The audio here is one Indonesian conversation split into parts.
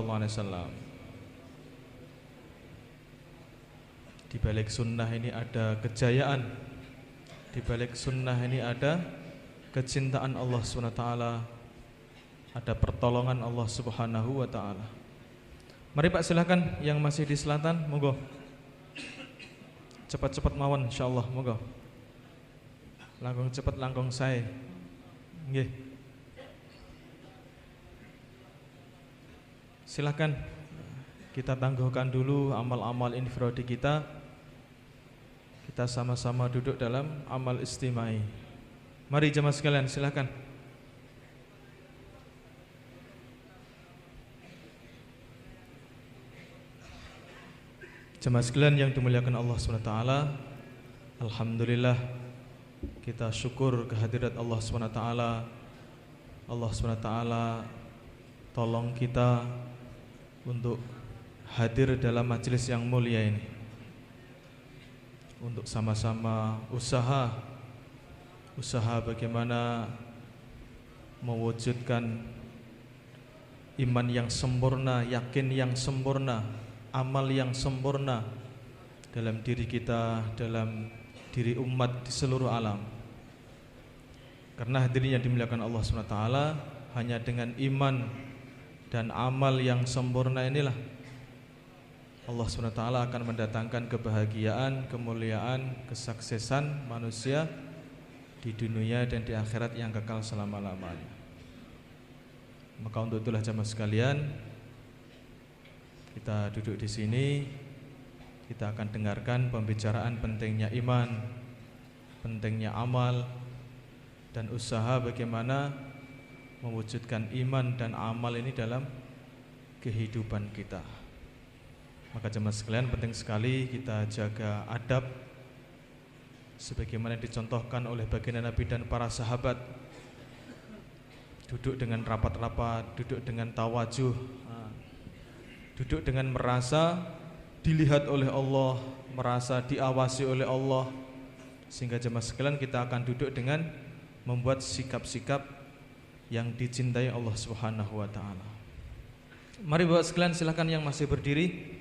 sallallahu alaihi wasallam. Di balik sunnah ini ada kejayaan. Di balik sunnah ini ada kecintaan Allah Subhanahu wa taala. Ada pertolongan Allah Subhanahu wa taala. Mari Pak, silakan yang masih di selatan, monggo. Cepat-cepat mawon insyaallah, monggo. Langkung cepat langkung sae. Nggih. Silakan kita tangguhkan dulu amal-amal infiradi kita. Kita sama-sama duduk dalam amal istimai. Mari jemaah sekalian, silakan. Jemaah sekalian yang dimuliakan Allah SWT, alhamdulillah kita syukur kehadirat Allah SWT. Allah SWT tolong kita untuk hadir dalam majelis yang mulia ini, untuk sama-sama usaha bagaimana mewujudkan iman yang sempurna, yakin yang sempurna, amal yang sempurna dalam diri kita, dalam diri umat di seluruh alam. Karena hadirin yang dimuliakan Allah SWT, hanya dengan iman dan amal yang sempurna inilah Allah SWT akan mendatangkan kebahagiaan, kemuliaan, kesuksesan manusia di dunia dan di akhirat yang kekal selama-lamanya. Maka untuk itulah jemaah sekalian, kita duduk di sini, kita akan dengarkan pembicaraan pentingnya iman, pentingnya amal, dan usaha bagaimana mewujudkan iman dan amal ini dalam kehidupan kita. Maka jemaah sekalian, penting sekali kita jaga adab sebagaimana dicontohkan oleh baginda Nabi dan para sahabat. Duduk dengan rapat-rapat, duduk dengan tawajuh, duduk dengan merasa dilihat oleh Allah, merasa diawasi oleh Allah. Sehingga jemaah sekalian, kita akan duduk dengan membuat sikap-sikap yang dicintai Allah Subhanahu wa taala. Mari Bapak sekalian, silakan yang masih berdiri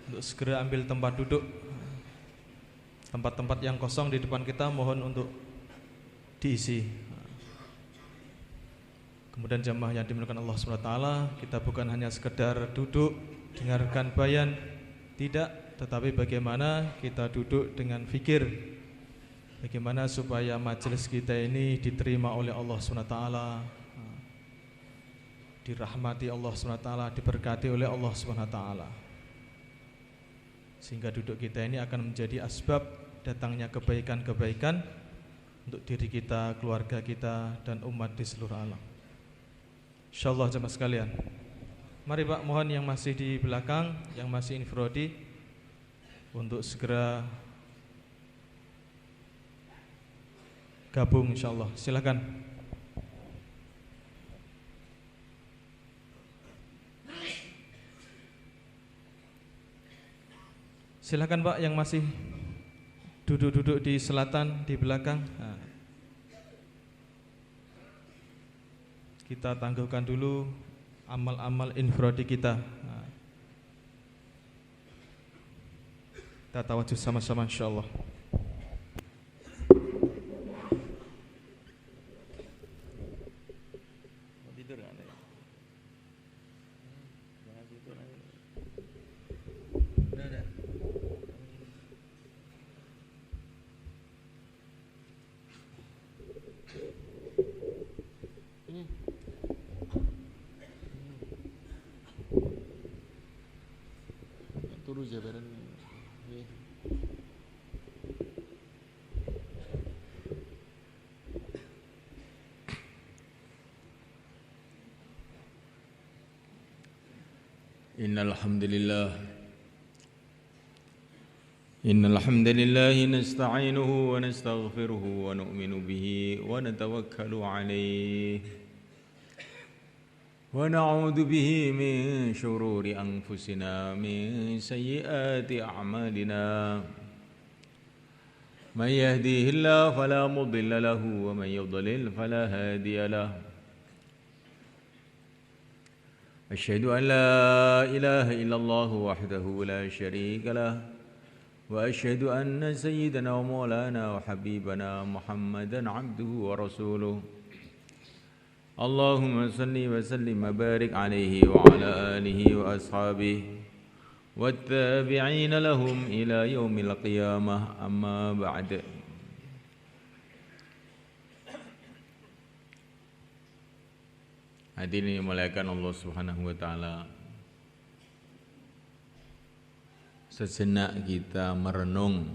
untuk segera ambil tempat duduk. Tempat-tempat yang kosong di depan kita mohon untuk diisi. Kemudian jemaah yang dimuliakan Allah Subhanahu wa taala, kita bukan hanya sekedar duduk dengarkan bayan, tidak, tetapi bagaimana kita duduk dengan fikir, bagaimana supaya majelis kita ini diterima oleh Allah Subhanahu wa taala, dirahmati Allah Subhanahu wa taala, diberkati oleh Allah Subhanahu wa taala. Sehingga duduk kita ini akan menjadi asbab datangnya kebaikan-kebaikan untuk diri kita, keluarga kita, dan umat di seluruh alam. InsyaAllah jemaah sekalian, mari Pak, mohon yang masih di belakang, yang masih infiradi, untuk segera gabung insyaallah. Silakan. Silakan Pak yang masih duduk-duduk di selatan, di belakang. Kita tangguhkan dulu amal-amal infiradi kita. Kita tawajuh sama-sama insyaallah. Turu jabaran. Innal hamdalillah nasta'inuhu wa nastaghfiruhu wa nu'minu bihi wa natawakkalu alayhi wa na'udzu bihi min shururi anfusina min sayyiati a'malina man yahdihillahu fala mudilla lahu wa man yudlil fala hadiya lahu أشهد أن لا إله إلا الله وحده لا شريك له وأشهد أن سيدنا ومولانا وحبيبنا محمدا عبده ورسوله اللهم صل وسلم وبارك عليه وعلى آله وأصحابه والتابعين لهم إلى يوم القيامة أما بعد. Hadirin dimuliakan Allah Subhanahu wa taala. Sejenak kita merenung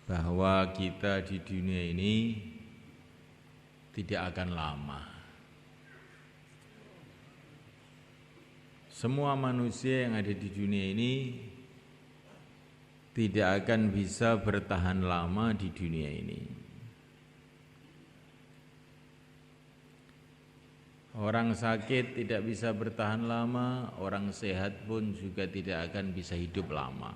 bahwa kita di dunia ini tidak akan lama. Semua manusia yang ada di dunia ini tidak akan bisa bertahan lama di dunia ini. Orang sakit tidak bisa bertahan lama, orang sehat pun juga tidak akan bisa hidup lama.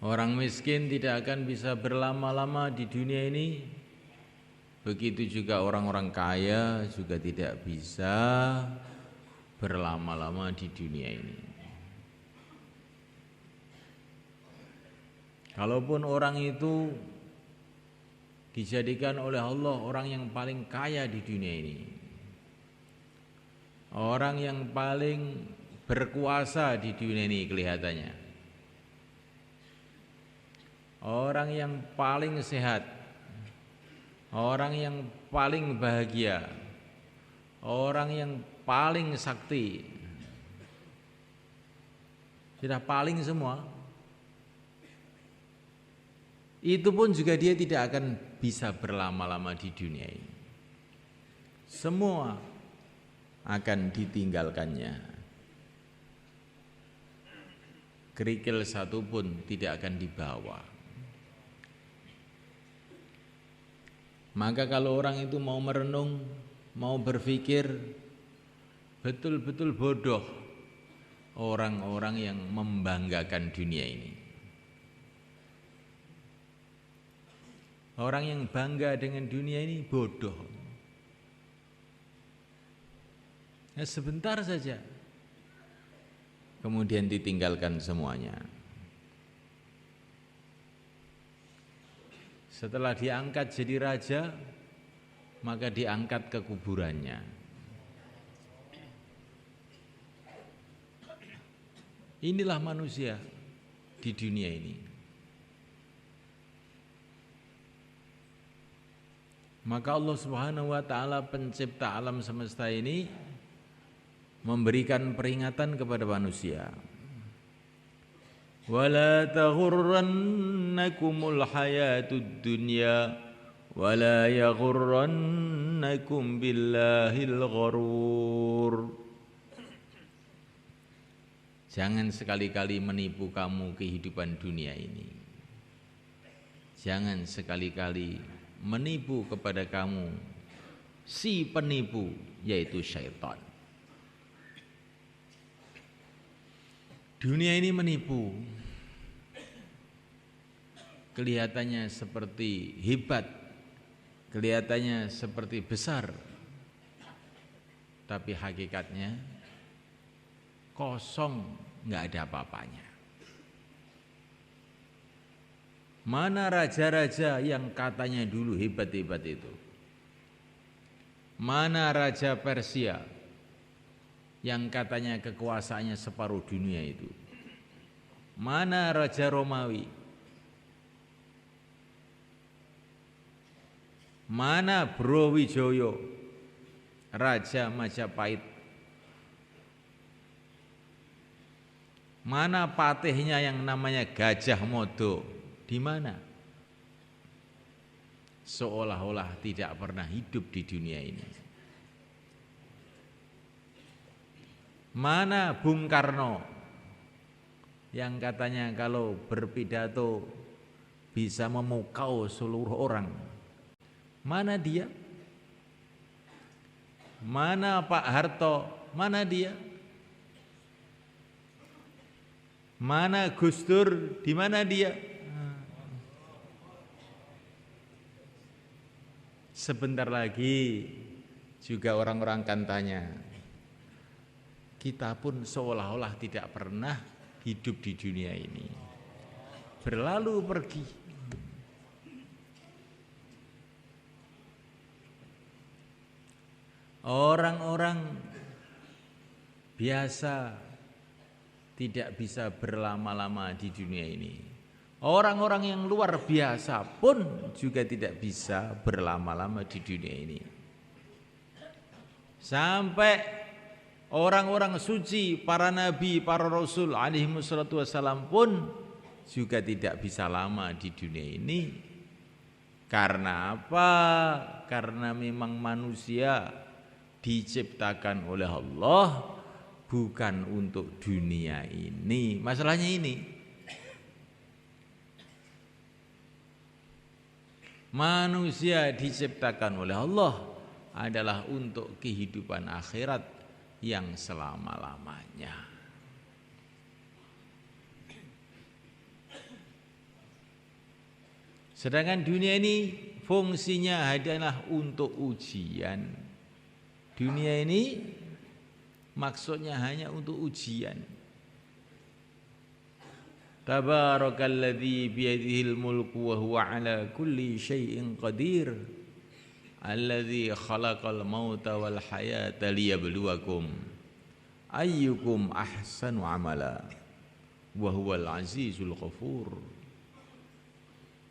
Orang miskin tidak akan bisa berlama-lama di dunia ini. Begitu juga orang-orang kaya juga tidak bisa berlama-lama di dunia ini. Kalaupun orang itu dijadikan oleh Allah orang yang paling kaya di dunia ini, orang yang paling berkuasa di dunia ini kelihatannya, orang yang paling sehat, orang yang paling bahagia, orang yang paling sakti, sudah paling semua, itu pun juga dia tidak akan bisa berlama-lama di dunia ini. Semua akan ditinggalkannya. Kerikil satu pun tidak akan dibawa. Maka kalau orang itu mau merenung, mau berpikir, betul-betul bodoh orang-orang yang membanggakan dunia ini. Orang yang bangga dengan dunia ini bodoh. Ya, sebentar saja, kemudian ditinggalkan semuanya. Setelah diangkat jadi raja, maka diangkat ke kuburannya. Inilah manusia di dunia ini. Maka Allah Subhanahu wa taala pencipta alam semesta ini memberikan peringatan kepada manusia. Wala taghurrannakumul hayatud dunya wala yaghurrannakum billahil gharur. Jangan sekali-kali menipu kamu kehidupan dunia ini. Jangan sekali-kali menipu kepada kamu si penipu, yaitu syaitan. Dunia ini menipu. Kelihatannya seperti hebat, kelihatannya seperti besar, tapi hakikatnya kosong, nggak ada apa-apanya. Mana raja-raja yang katanya dulu hebat-hebat itu? Mana raja Persia yang katanya kekuasaannya separuh dunia itu? Mana raja Romawi? Mana Browijaya, raja Majapahit? Mana patihnya yang namanya Gajah Mada? Di mana? Seolah-olah tidak pernah hidup di dunia ini. Mana Bung Karno yang katanya kalau berpidato bisa memukau seluruh orang? Mana dia? Mana Pak Harto? Mana dia? Mana Gus Dur? Di mana dia? sebentar lagi juga orang-orang akan tanya, kita pun seolah-olah tidak pernah hidup di dunia ini, berlalu pergi. Orang-orang biasa tidak bisa berlama-lama di dunia ini. Orang-orang yang luar biasa pun juga tidak bisa berlama-lama di dunia ini. Sampai orang-orang suci, para nabi, para rasul alaihi wassalatu wassalam pun juga tidak bisa lama di dunia ini. Karena apa? Karena memang manusia diciptakan oleh Allah bukan untuk dunia ini. Masalahnya ini, manusia diciptakan oleh Allah adalah untuk kehidupan akhirat yang selama-lamanya. Sedangkan dunia ini fungsinya adalah untuk ujian. Dunia ini maksudnya hanya untuk ujian. Tabarakalladzi biyadihil mulku wa huwa ala kulli syai'in qadir. Alladzi khalaqal mauta wal hayata liyabluwakum ayyukum ahsanu amala wa huwal azizul ghafur.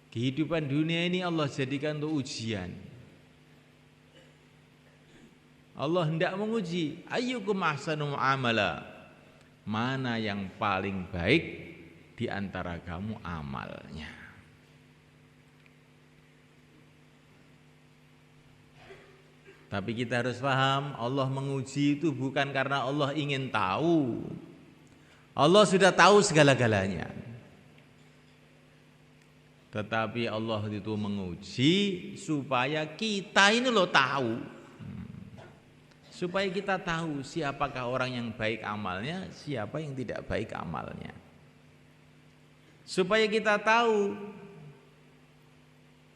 Kehidupan dunia ini Allah jadikan untuk ujian. Allah hendak menguji, ayyukum ahsanu amala, mana yang paling baik di antara kamu amalnya. Tapi kita harus paham, Allah menguji itu bukan karena Allah ingin tahu. Allah sudah tahu segala-galanya. Tetapi Allah itu menguji supaya kita ini loh tahu. Supaya kita tahu siapakah orang yang baik amalnya, siapa yang tidak baik amalnya. Supaya kita tahu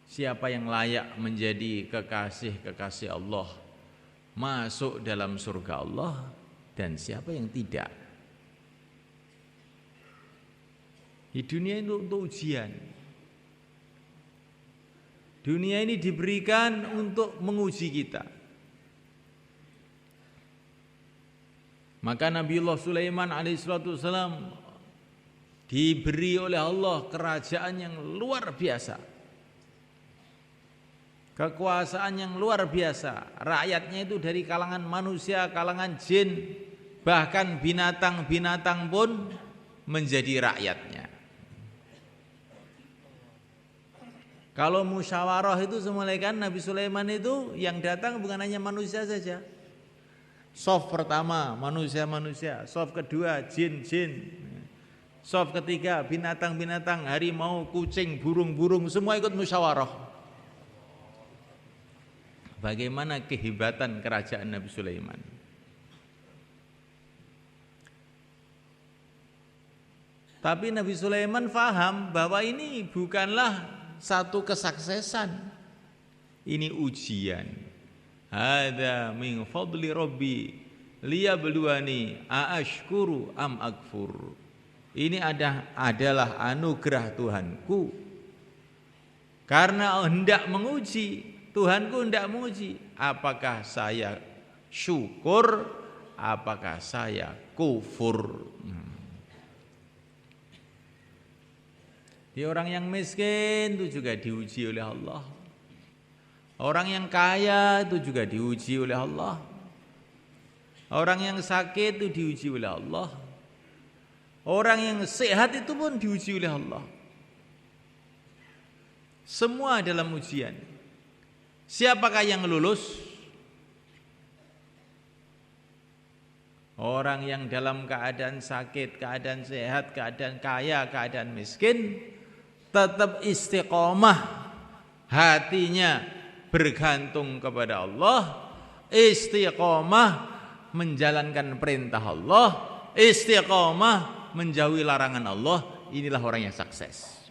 siapa yang layak menjadi kekasih-kekasih Allah, masuk dalam surga Allah, dan siapa yang tidak. Di dunia ini untuk ujian. Dunia ini diberikan untuk menguji kita. Maka Nabiullah Sulaiman alaihissalam diberi oleh Allah kerajaan yang luar biasa, kekuasaan yang luar biasa. Rakyatnya itu dari kalangan manusia, kalangan jin, bahkan binatang-binatang pun menjadi rakyatnya. Kalau musyawarah itu semula kan Nabi Sulaiman itu yang datang bukan hanya manusia saja. Soft pertama manusia-manusia, soft kedua jin-jin, soft ketiga binatang-binatang, harimau, kucing, burung-burung, semua ikut musyawarah. Bagaimana kehebatan kerajaan Nabi Sulaiman. Tapi Nabi Sulaiman faham bahwa ini bukanlah satu kesuksesan, ini ujian. Hada min fadli rabbi liyabluwani aashkuru am akfur. Ini adalah anugerah Tuhanku. Karena hendak menguji, Tuhanku hendak menguji, apakah saya syukur, apakah saya kufur. Di orang yang miskin itu juga diuji oleh Allah. Orang yang kaya itu juga diuji oleh Allah. Orang yang sakit itu diuji oleh Allah. Orang yang sehat itu pun diuji oleh Allah. Semua dalam ujian. Siapakah yang lulus? Orang yang dalam keadaan sakit, keadaan sehat, keadaan kaya, keadaan miskin, tetap istiqomah hatinya, bergantung kepada Allah, istiqomah menjalankan perintah Allah, istiqomah menjauhi larangan Allah. Inilah orang yang sukses.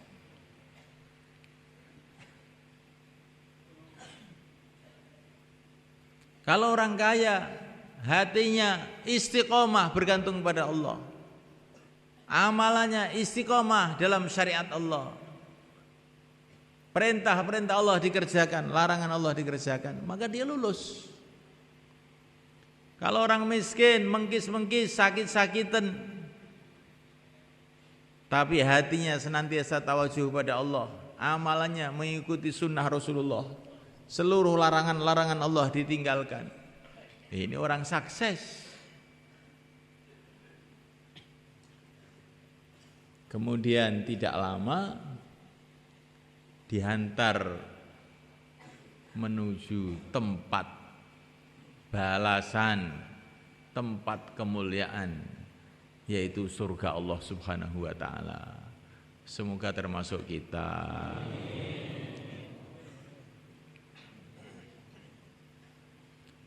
Kalau orang kaya, hatinya istiqomah bergantung pada Allah. Amalannya istiqomah dalam syariat Allah. Perintah-perintah Allah dikerjakan, larangan Allah dikerjakan, maka dia lulus. Kalau orang miskin, mengkis-mengkis, sakit-sakitan, tapi hatinya senantiasa tawajuh pada Allah, amalannya mengikuti sunnah Rasulullah, seluruh larangan-larangan Allah ditinggalkan, ini orang sukses. Kemudian tidak lama dihantar menuju tempat balasan, tempat kemuliaan, yaitu surga Allah Subhanahu wa taala. Semoga termasuk kita.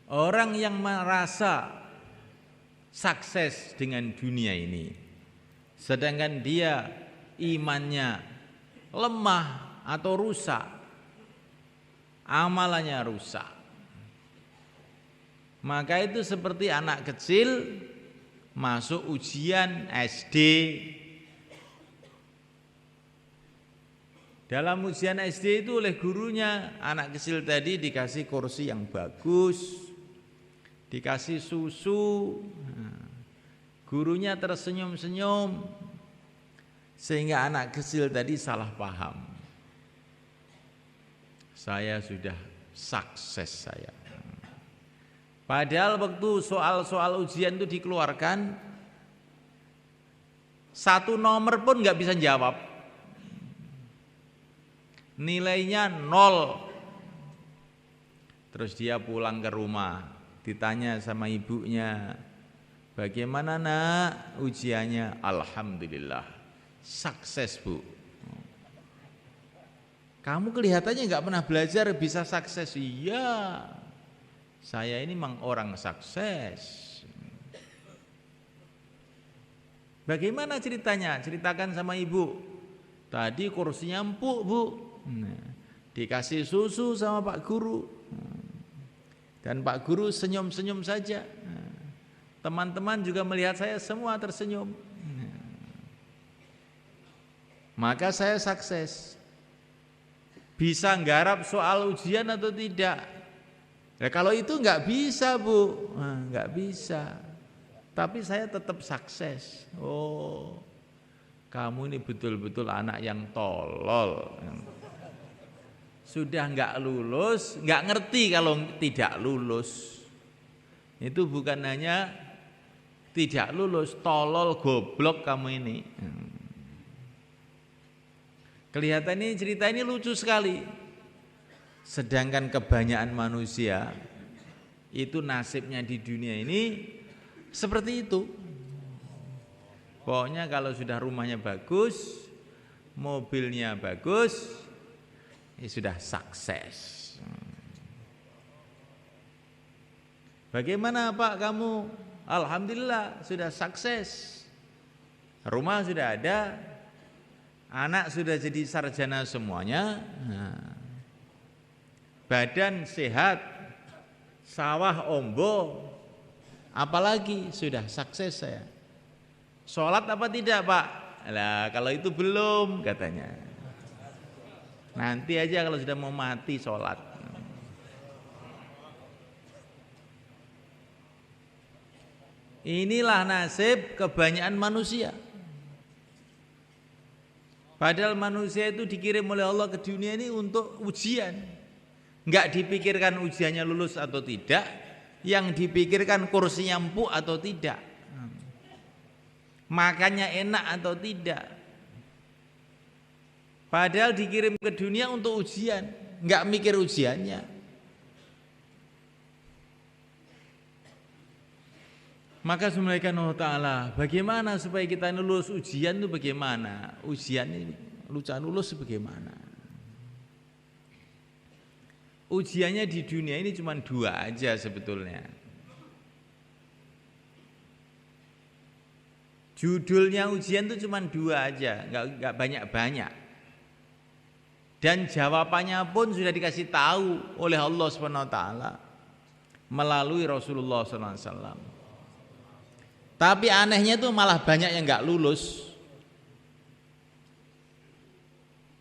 Orang yang merasa sukses dengan dunia ini, sedangkan dia imannya lemah atau rusak, amalannya rusak, maka itu seperti anak kecil masuk ujian SD. Dalam ujian SD itu oleh gurunya, anak kecil tadi dikasih kursi yang bagus, dikasih susu, gurunya tersenyum-senyum, sehingga anak kecil tadi salah paham. Saya sudah sukses saya. Padahal waktu soal-soal ujian itu dikeluarkan, satu nomor pun nggak bisa jawab, nilainya 0. Terus dia pulang ke rumah, ditanya sama ibunya, bagaimana nak ujiannya? Alhamdulillah, sukses bu. Kamu kelihatannya nggak pernah belajar bisa sukses. Iya, saya ini memang orang sukses. Bagaimana ceritanya? Ceritakan sama ibu. Tadi kursinya empuk bu, dikasih susu sama Pak Guru, dan Pak Guru senyum-senyum saja. Teman-teman juga melihat saya semua tersenyum. Maka saya sukses. Bisa nggarap soal ujian atau tidak? Ya, kalau itu nggak bisa bu, nggak bisa. Tapi saya tetap sukses. Oh, kamu ini betul-betul anak yang tolol. Sudah nggak lulus, nggak ngerti kalau tidak lulus. Itu bukan hanya tidak lulus, tolol, goblok kamu ini. Kelihatan ini cerita ini lucu sekali. Sedangkan kebanyakan manusia itu nasibnya di dunia ini seperti itu. Pokoknya kalau sudah rumahnya bagus, mobilnya bagus, ya sudah sukses. Bagaimana Pak kamu? Alhamdulillah sudah sukses. Rumah sudah ada, anak sudah jadi sarjana semuanya, badan sehat, sawah ombo, apalagi sudah sukses saya. Sholat apa tidak Pak? Lah kalau itu belum katanya. Nanti aja kalau sudah mau mati sholat. Inilah nasib kebanyakan manusia. Padahal manusia itu dikirim oleh Allah ke dunia ini untuk ujian. Enggak dipikirkan ujiannya lulus atau tidak, yang dipikirkan kursinya empuk atau tidak, makannya enak atau tidak. Padahal dikirim ke dunia untuk ujian, enggak mikir ujiannya. Maka subhanahu wa ta'ala, bagaimana supaya kita lulus ujian itu bagaimana? Ujian ini lulus bagaimana? Ujiannya di dunia ini cuma 2 aja sebetulnya. Judulnya ujian itu cuma 2 aja, enggak banyak-banyak. Dan jawabannya pun sudah dikasih tahu oleh Allah Subhanahu wa taala. melalui Rasulullah SAW. Tapi anehnya itu malah banyak yang nggak lulus.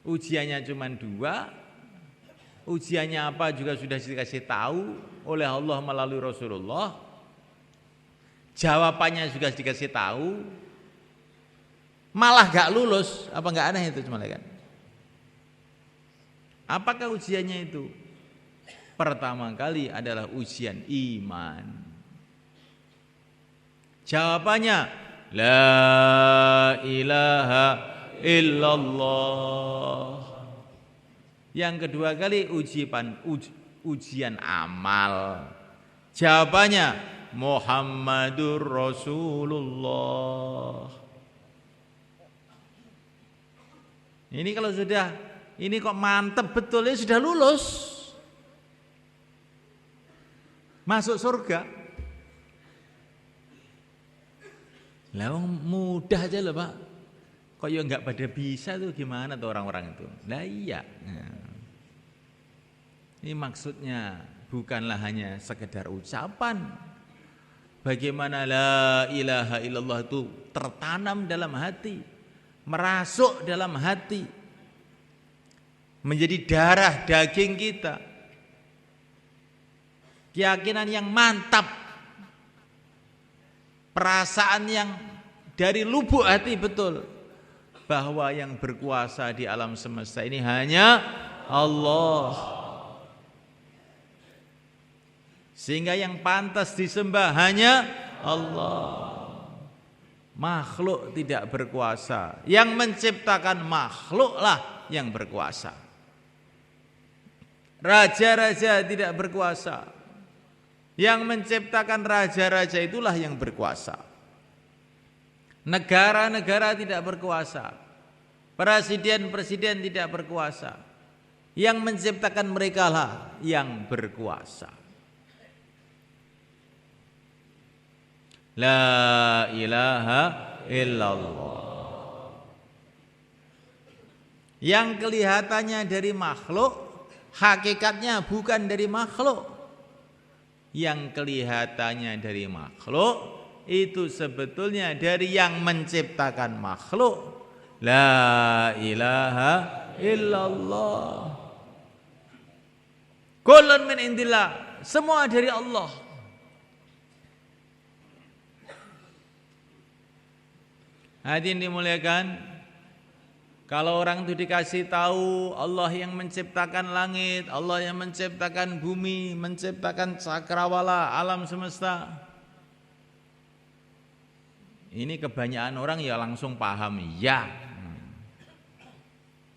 Ujiannya cuma 2. Ujiannya apa juga sudah dikasih tahu oleh Allah melalui Rasulullah. Jawabannya juga dikasih tahu. Malah nggak lulus. Apa nggak aneh itu malaikat? Apakah ujiannya itu? Pertama kali adalah ujian iman. Jawabannya la ilaha illallah. Yang kedua kali ujian amal. Jawabannya Muhammadur Rasulullah. Ini kalau sudah, ini kok mantep betul, ini sudah lulus, masuk surga. Lah mudah aja loh Pak. Kok ya nggak pada bisa tuh, gimana tuh orang-orang itu? Lah iya. Ini maksudnya bukanlah hanya sekedar ucapan. Bagaimana la ilaha illallah itu tertanam dalam hati, merasuk dalam hati, menjadi darah daging kita. Keyakinan yang mantap, perasaan yang dari lubuk hati betul, bahwa yang berkuasa di alam semesta ini hanya Allah. Sehingga yang pantas disembah hanya Allah. Makhluk tidak berkuasa. Yang menciptakan makhluklah yang berkuasa. Raja-raja tidak berkuasa. Yang menciptakan raja-raja itulah yang berkuasa. Negara-negara tidak berkuasa. Presiden-presiden tidak berkuasa. Yang menciptakan mereka lah yang berkuasa. La ilaha illallah. Yang kelihatannya dari makhluk, hakikatnya bukan dari makhluk. Yang kelihatannya dari makhluk, itu sebetulnya dari yang menciptakan makhluk. La ilaha illallah. Kullun min indillah. Semua dari Allah. Hadirin dimuliakan, kalau orang itu dikasih tahu Allah yang menciptakan langit, Allah yang menciptakan bumi, menciptakan cakrawala, alam semesta, ini kebanyakan orang ya langsung paham, ya.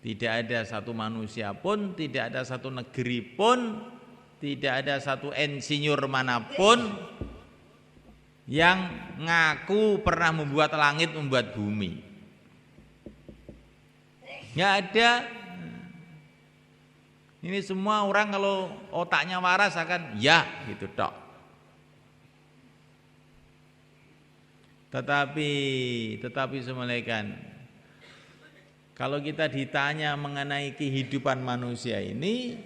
Tidak ada satu manusia pun, tidak ada satu negeri pun, tidak ada satu insinyur manapun yang ngaku pernah membuat langit, membuat bumi. Nggak ada. Ini semua orang kalau otaknya waras akan ya gitu tok. Tetapi semalekan, kalau kita ditanya mengenai kehidupan manusia ini,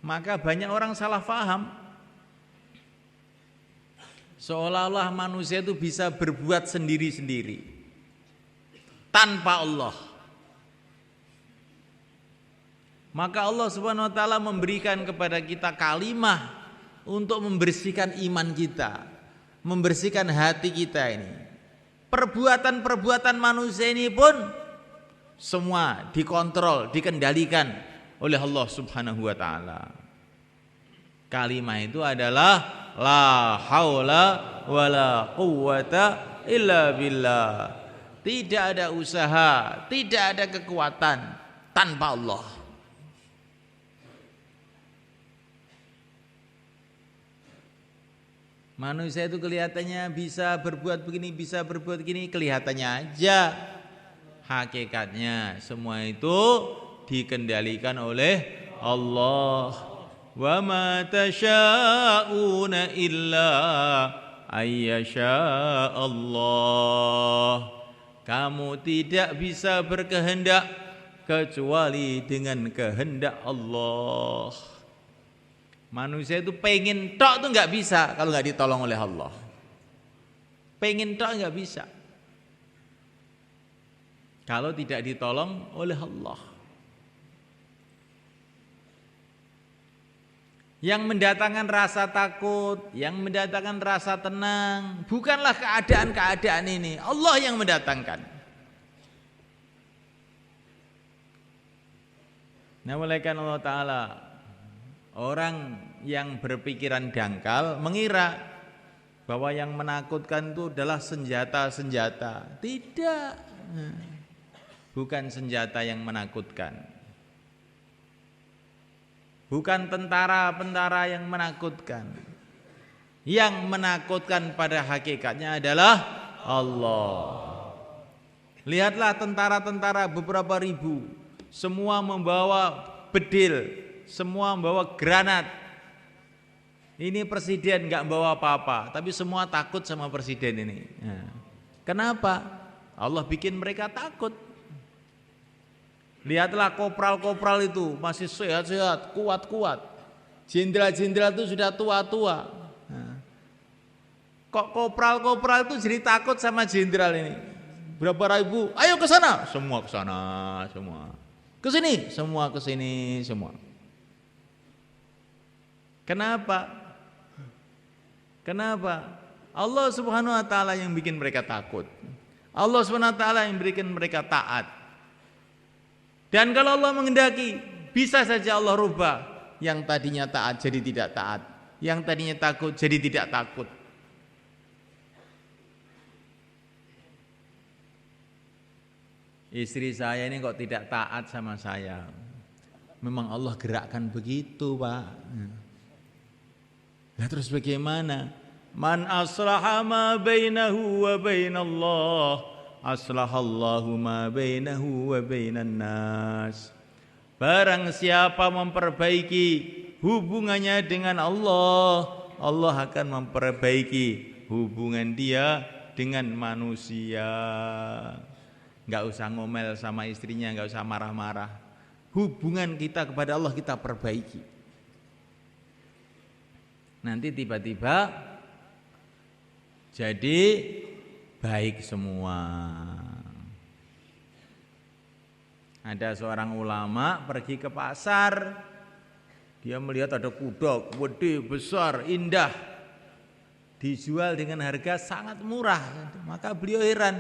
maka banyak orang salah paham. Seolah-olah manusia itu bisa berbuat sendiri-sendiri tanpa Allah. Maka Allah Subhanahu wa taala memberikan kepada kita kalimah untuk membersihkan iman kita, membersihkan hati kita ini. Perbuatan-perbuatan manusia ini pun semua dikontrol, dikendalikan oleh Allah Subhanahu wa taala. Kalimah itu adalah la haula wala quwwata illa billah. Tidak ada usaha, tidak ada kekuatan tanpa Allah. Manusia itu kelihatannya bisa berbuat begini, bisa berbuat begini, kelihatannya aja. Hakikatnya semua itu dikendalikan oleh Allah. Wa ma tasyauna illa ayyasha Allah. Kamu tidak bisa berkehendak kecuali dengan kehendak Allah. Manusia itu pengen tok tuh nggak bisa kalau nggak ditolong oleh Allah. Pengen tok nggak bisa kalau tidak ditolong oleh Allah. Yang mendatangkan rasa takut, yang mendatangkan rasa tenang, bukanlah keadaan-keadaan ini. Allah yang mendatangkan. Nah, oleh karena Allah Ta'ala, orang yang berpikiran dangkal mengira bahwa yang menakutkan itu adalah senjata-senjata. Tidak. Bukan senjata yang menakutkan. Bukan tentara-tentara yang menakutkan. Yang menakutkan pada hakikatnya adalah Allah. Lihatlah tentara-tentara beberapa ribu, semua membawa bedil, semua membawa granat. Ini presiden nggak bawa apa-apa, tapi semua takut sama presiden ini. Nah, kenapa? Allah bikin mereka takut. Lihatlah kopral-kopral itu masih sehat-sehat, kuat-kuat. Jenderal-jenderal itu sudah tua-tua. Nah, kok kopral-kopral itu jadi takut sama jenderal ini? Berapa ribu? Ayo ke sana. Semua ke sana, semua. Ke sini, semua ke sini, semua. Kenapa? Kenapa? Allah Subhanahu wa taala yang bikin mereka takut. Allah Subhanahu wa taala yang berikan mereka taat. Dan kalau Allah menghendaki, bisa saja Allah rubah yang tadinya taat jadi tidak taat, yang tadinya takut jadi tidak takut. Istri saya ini kok tidak taat sama saya. Memang Allah gerakkan begitu, Pak. Nah, terus bagaimana? Man aslaha ma bainahu wa bainallah, aslahallahu ma bainahu wa bainan nas. Barang siapa memperbaiki hubungannya dengan Allah, Allah akan memperbaiki hubungan dia dengan manusia. Enggak usah ngomel sama istrinya, enggak usah marah-marah. Hubungan kita kepada Allah kita perbaiki. Nanti tiba-tiba jadi baik semua. Ada seorang ulama pergi ke pasar, dia melihat ada kuda gede, besar, indah, dijual dengan harga sangat murah. Maka beliau heran,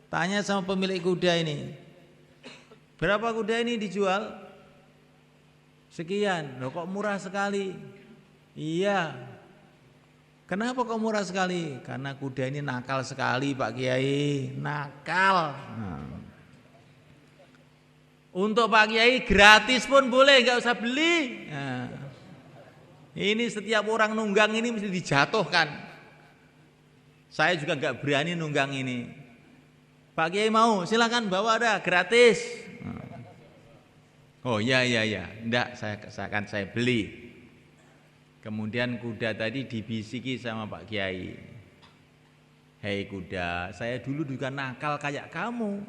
tanya sama pemilik kuda ini, berapa kuda ini dijual? Sekian. Loh, kok murah sekali? Iya. Kenapa kok murah sekali? Karena kuda ini nakal sekali, Pak Kiai, nakal. Nah. Untuk Pak Kiai gratis pun boleh, nggak usah beli. Nah. Ini setiap orang nunggang ini mesti dijatuhkan. Saya juga nggak berani nunggang ini. Pak Kiai mau, silakan bawa, ada gratis. Nah. Oh ya, enggak, saya beli. Kemudian kuda tadi dibisiki sama Pak Kiai. Hei kuda, saya dulu juga nakal kayak kamu.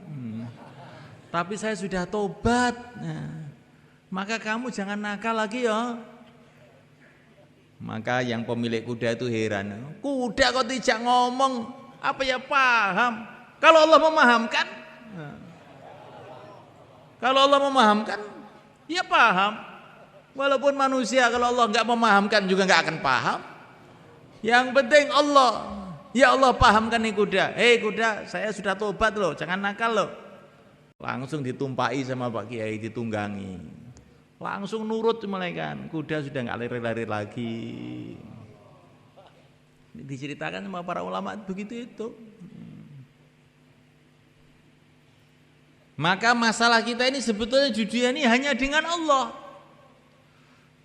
Tapi saya sudah tobat. Nah, maka kamu jangan nakal lagi ya. Maka yang pemilik kuda itu heran. Kuda kok tidak ngomong, apa ya paham? Kalau Allah memahamkan, kalau Allah memahamkan, ya paham. Walaupun manusia kalau Allah nggak memahamkan juga nggak akan paham. Yang penting Allah, ya Allah pahamkan nih kuda. Hei kuda, saya sudah tobat loh, jangan nakal loh. Langsung ditumpai sama Pak Kiai, ditunggangi. Langsung nurut mulaikan, kuda sudah nggak lari-lari lagi. Diceritakan sama para ulama begitu itu. Maka masalah kita ini sebetulnya di dunia ini hanya dengan Allah.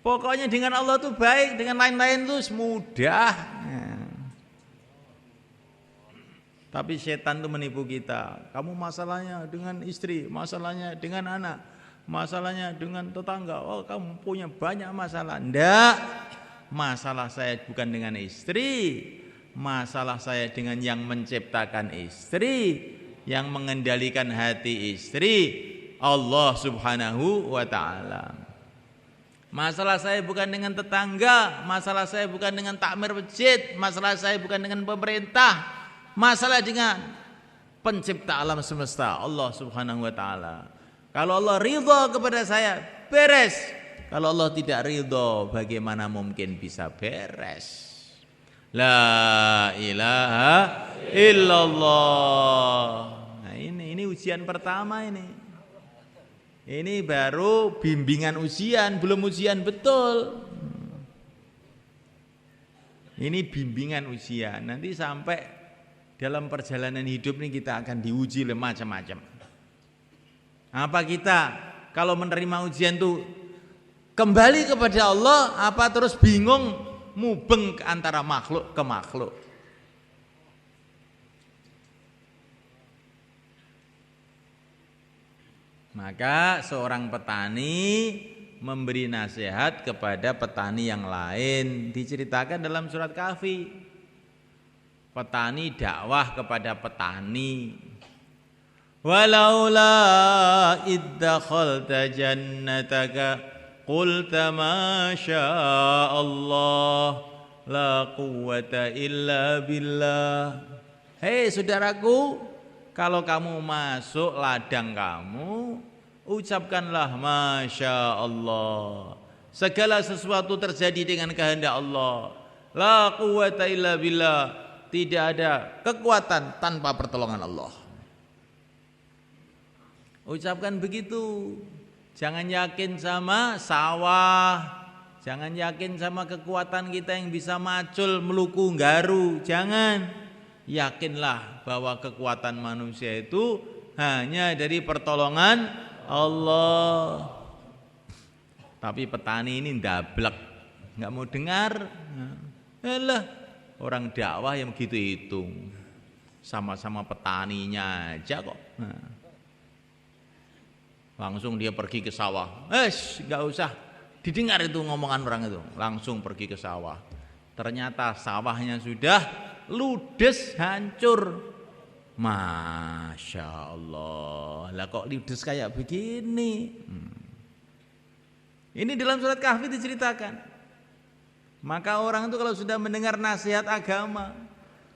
Pokoknya dengan Allah itu baik, dengan lain-lain itu mudah. Tapi setan itu menipu kita. Kamu masalahnya dengan istri, masalahnya dengan anak, masalahnya dengan tetangga. Oh, kamu punya banyak masalah. Enggak. Masalah saya bukan dengan istri. Masalah saya dengan yang menciptakan istri, yang mengendalikan hati istri, Allah Subhanahu wa taala. Masalah saya bukan dengan tetangga, masalah saya bukan dengan takmir masjid, masalah saya bukan dengan pemerintah, masalah dengan pencipta alam semesta, Allah Subhanahu wa taala. Kalau Allah ridha kepada saya, beres. Kalau Allah tidak ridha, bagaimana mungkin bisa beres? La ilaha illallah. Nah, ini ujian pertama ini. Ini baru bimbingan ujian, belum ujian betul. Ini bimbingan ujian. Nanti sampai dalam perjalanan hidup ini kita akan diuji oleh macam-macam. Apa kita kalau menerima ujian itu kembali kepada Allah, apa terus bingung mubeng antara makhluk ke makhluk? Maka seorang petani memberi nasihat kepada petani yang lain. Diceritakan dalam surat Kahfi. Petani dakwah kepada petani. Walaula iddakhalta jannataka qulta ma Allah la quwwata illa billah. Hei saudaraku, kalau kamu masuk ladang kamu, ucapkanlah Masya Allah. Segala sesuatu terjadi dengan kehendak Allah. La quwwata illa billah. Tidak ada kekuatan tanpa pertolongan Allah. Ucapkan begitu. Jangan yakin sama sawah. Jangan yakin sama kekuatan kita yang bisa macul meluku garu. Jangan. Yakinlah bahwa kekuatan manusia itu hanya dari pertolongan Allah. Tapi petani ini ndablek, nggak mau dengar. Alah, orang dakwah yang begitu itu sama-sama petaninya aja kok. Langsung dia pergi ke sawah. Nggak usah didengar itu ngomongan orang itu. Langsung pergi ke sawah. Ternyata sawahnya sudah ludes, hancur. Masya Allah. Lah kok ludes kayak begini? Ini dalam surat Kahfi diceritakan. Maka orang itu kalau sudah mendengar nasihat agama,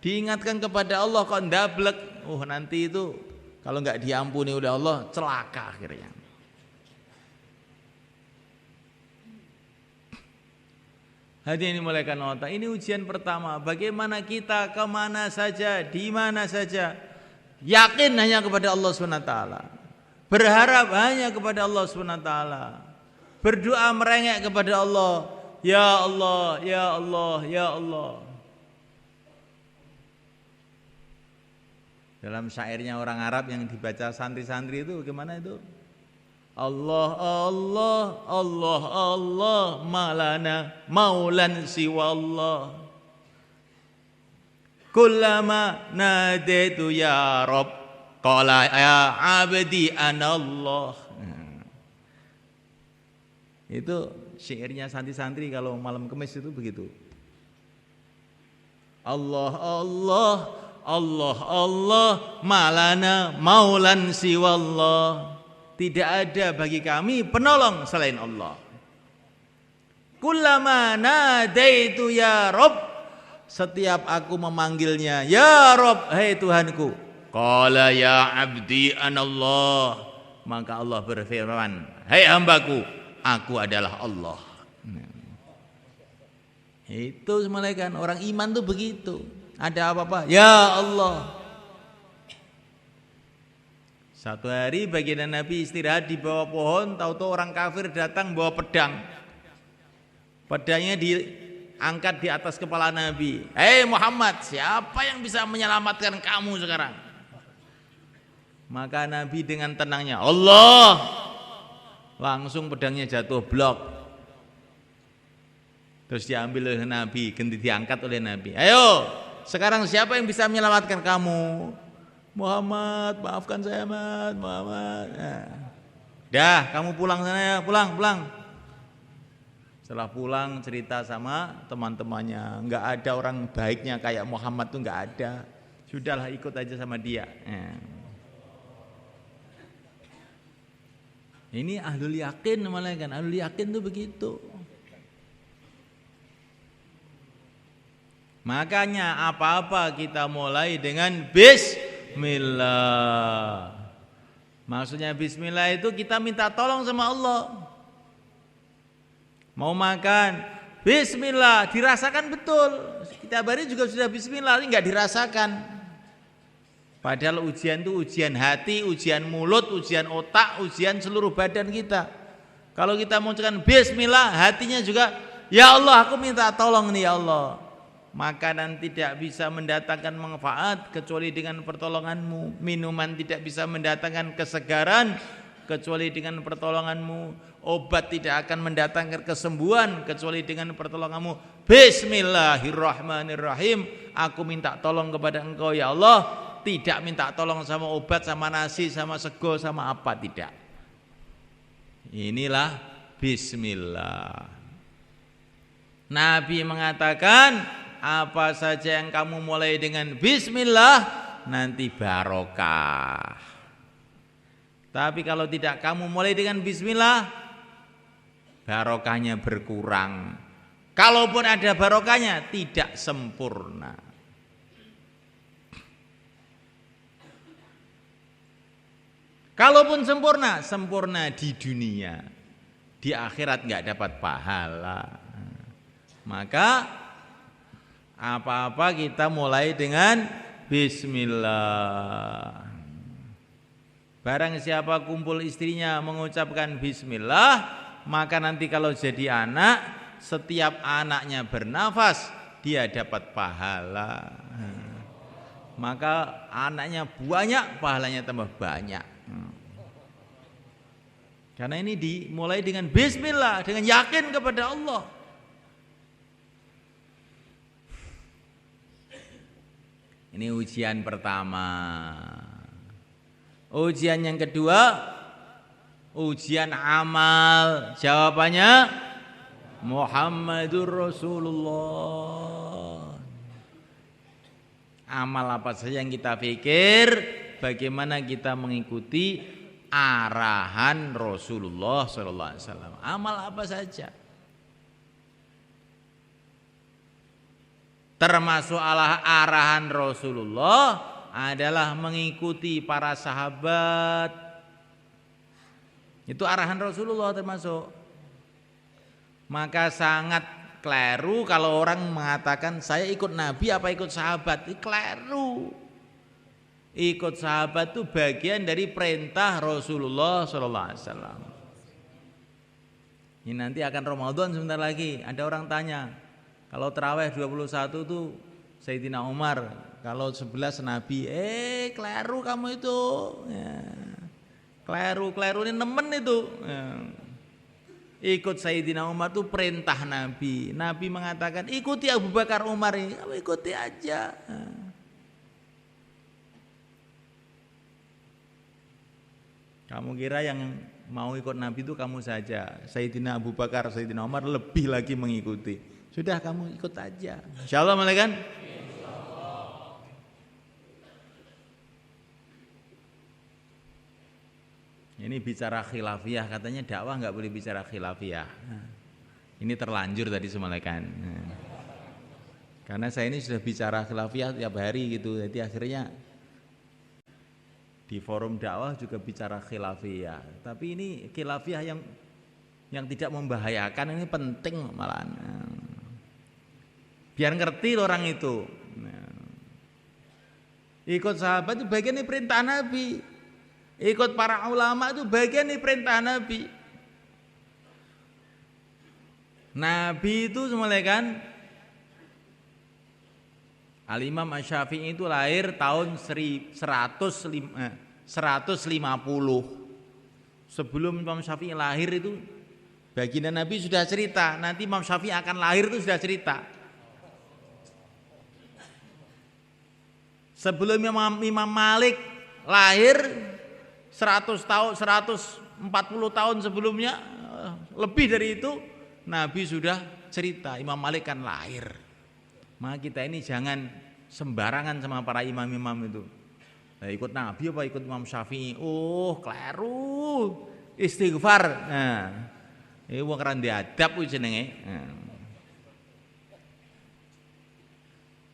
diingatkan kepada Allah kok ndablek, nanti itu kalau nggak diampuni oleh Allah celaka akhirnya. Hadirin dimulakan Allah. Ini ujian pertama. Bagaimana kita kemana saja, di mana saja, yakin hanya kepada Allah SWT. Berharap hanya kepada Allah SWT. Berdoa merengek kepada Allah. Ya Allah, ya Allah, ya Allah. Dalam syairnya orang Arab yang dibaca santri-santri itu bagaimana itu? Allah Allah Allah Allah malana maulan siwa Allah kullama nadaitu ya Rabb qala ya abdi anallah. Itu syairnya santri-santri kalau malam Kemis itu begitu. Allah Allah Allah Allah malana maulan siwa Allah. Tidak ada bagi kami penolong selain Allah. Kullama nadaitu ya Rabb, setiap aku memanggilnya ya Rabb, hai Tuhanku. Qala ya abdi anallah, maka Allah berfirman, hai hambaku, aku adalah Allah. Itu malaikat orang iman tuh begitu. Ada apa-apa ya Allah. Satu hari baginda Nabi istirahat di bawah pohon, tahu-tahu orang kafir datang bawa pedang. Pedangnya diangkat di atas kepala Nabi. Hei Muhammad, siapa yang bisa menyelamatkan kamu sekarang? Maka Nabi dengan tenangnya, Allah. Langsung pedangnya jatuh blok. Terus diambil oleh Nabi, diangkat oleh Nabi. Ayo, sekarang siapa yang bisa menyelamatkan kamu? Muhammad, maafkan saya Muhammad. Dah, kamu pulang sana ya, pulang. Setelah pulang cerita sama teman-temannya, nggak ada orang baiknya kayak Muhammad tuh nggak ada. Sudahlah ikut aja sama dia. Ini ahlul yakin namanya kan. Ahlul yakin tuh begitu. Makanya apa-apa kita mulai dengan bismillah. Maksudnya bismillah itu kita minta tolong sama Allah. Mau makan, bismillah, dirasakan betul. Setiap hari juga sudah bismillah, ini enggak dirasakan. Padahal ujian itu ujian hati, ujian mulut, ujian otak, ujian seluruh badan kita. Kalau kita mengucapkan bismillah, hatinya juga, ya Allah aku minta tolong nih ya Allah. Makanan tidak bisa mendatangkan manfaat kecuali dengan pertolonganmu. Minuman tidak bisa mendatangkan kesegaran kecuali dengan pertolonganmu. Obat tidak akan mendatangkan kesembuhan kecuali dengan pertolonganmu. Bismillahirrahmanirrahim. Aku minta tolong kepada Engkau ya Allah. Tidak minta tolong sama obat, sama nasi, sama sego, sama apa, tidak. Inilah bismillah. Nabi mengatakan, apa saja yang kamu mulai dengan bismillah nanti barokah. Tapi kalau tidak kamu mulai dengan bismillah, barokahnya berkurang. Kalaupun ada barokahnya tidak sempurna. Kalaupun sempurna, sempurna di dunia. Di akhirat enggak dapat pahala. Maka apa-apa kita mulai dengan bismillah. Barang siapa kumpul istrinya mengucapkan bismillah, maka nanti kalau jadi anak, setiap anaknya bernafas dia dapat pahala. Maka anaknya banyak, pahalanya tambah banyak. Karena ini dimulai dengan bismillah, dengan yakin kepada Allah. Ini ujian pertama. Ujian yang kedua, ujian amal. Jawabannya Muhammadur Rasulullah. Amal apa saja yang kita pikir, bagaimana kita mengikuti arahan Rasulullah SAW. Amal apa saja. Termasuk arahan Rasulullah adalah mengikuti para sahabat. Itu arahan Rasulullah termasuk. Maka sangat keliru kalau orang mengatakan saya ikut Nabi apa ikut sahabat. Itu keliru. Ikut sahabat itu bagian dari perintah Rasulullah SAW. Ini nanti akan Ramadan sebentar lagi. Ada orang tanya, kalau terawih 21 tuh Sayyidina Umar, kalau 11 Nabi. Keliru kamu itu. Ya. Keliru ini nemen itu. Ya. Ikut Sayyidina Umar itu perintah Nabi. Nabi mengatakan ikuti Abu Bakar Umar ini. Kamu ikuti aja. Ya. Kamu kira yang mau ikut Nabi itu kamu saja. Sayyidina Abu Bakar, Sayyidina Umar lebih lagi mengikuti. Sudah kamu ikut aja. Insyaallah boleh kan? Insyaallah. Ini bicara khilafiyah, katanya dakwah enggak boleh bicara khilafiyah. Ini terlanjur tadi semalekan. Karena saya ini sudah bicara khilafiyah tiap hari gitu. Jadi akhirnya di forum dakwah juga bicara khilafiyah. Tapi ini khilafiyah yang tidak membahayakan, ini penting malah. Biar ngerti orang itu. Ikut sahabat itu bagian dari perintah Nabi. Ikut para ulama itu bagian dari perintah Nabi. Nabi itu semuanya kan Al-Imam Asy-Syafi'i itu lahir tahun 150. Sebelum Imam Syafi'i lahir itu baginda Nabi sudah cerita, nanti Imam Syafi'i akan lahir itu sudah cerita. Sebelum Imam Malik lahir 140 tahun sebelumnya, lebih dari itu Nabi sudah cerita Imam Malik kan lahir. Maka kita ini jangan sembarangan sama para imam-imam itu. Ikut Nabi apa ikut Imam Syafi'i? Keliru. istighfar. Nah, iki wong ora diadab kuwi jenenge.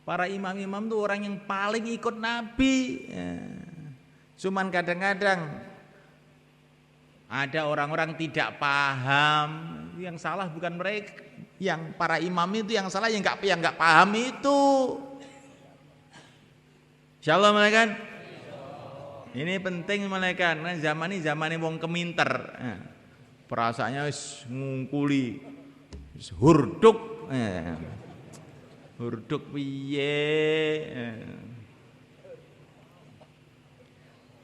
Para imam-imam itu orang yang paling ikut Nabi. Cuman kadang-kadang ada orang-orang tidak paham, yang salah bukan mereka, yang para imam itu yang salah yang nggak paham itu. Insyaallah malaikat. Ini penting malaikat, karena zaman ini wong keminter. Perasaannya wis ngungkuli, wis hurduk. Hurduk piye?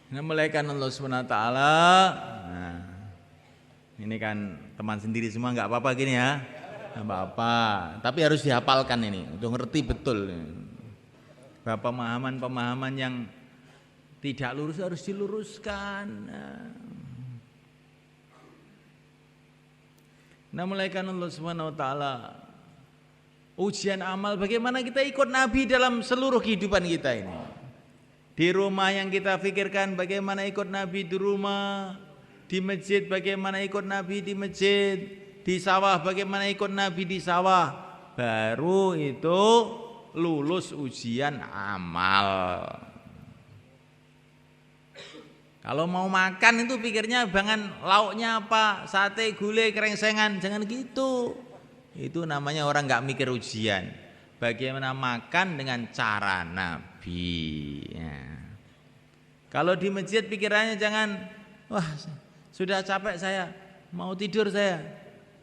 Nah, malaikat Allah Subhanahu wa taala. Nah, ini kan teman sendiri semua nggak apa-apa gini ya. Nggak apa-apa, tapi harus dihafalkan ini, untuk ngerti betul. Pemahaman-pemahaman yang tidak lurus harus diluruskan. Nah, malaikat Allah Subhanahu wa taala, ujian amal bagaimana kita ikut Nabi dalam seluruh kehidupan kita ini. Di rumah yang kita pikirkan bagaimana ikut Nabi di rumah, di masjid bagaimana ikut Nabi di masjid, di sawah bagaimana ikut Nabi di sawah. Baru itu lulus ujian amal. Kalau mau makan itu pikirnya jangan lauknya apa, sate, gulai, krengsengan, jangan gitu. Itu namanya orang nggak mikir ujian. Bagaimana makan dengan cara Nabi. Ya. Kalau di masjid pikirannya jangan, wah sudah capek saya, mau tidur saya,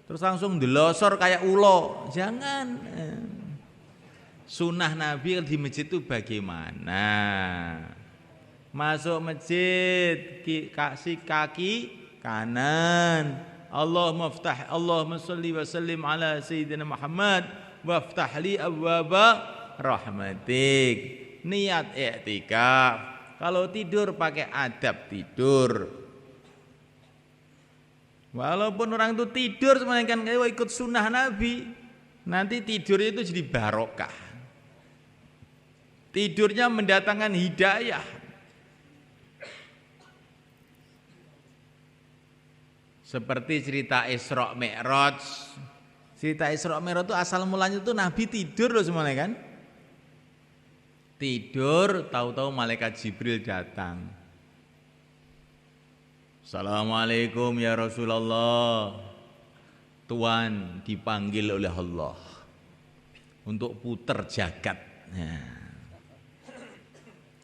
terus langsung delosor kayak ulo. Jangan. Sunnah Nabi di masjid itu bagaimana? Masuk masjid, kasih kaki kanan. Allahumma sholli wa sallim ala sayyidina Muhammad waftah li abwaba rahmatik. Niat i'tikaf. Kalau tidur pakai adab tidur. Walaupun orang itu tidur semuanya kan ikut sunnah Nabi, nanti tidur itu jadi barokah. Tidurnya mendatangkan hidayah. Seperti cerita Isra Mi'raj. Cerita Isra Mi'raj itu asal mulanya itu Nabi tidur loh semuanya kan. Tidur, tahu-tahu malaikat Jibril datang. Assalamualaikum ya Rasulullah. Tuhan dipanggil oleh Allah untuk puter jagat.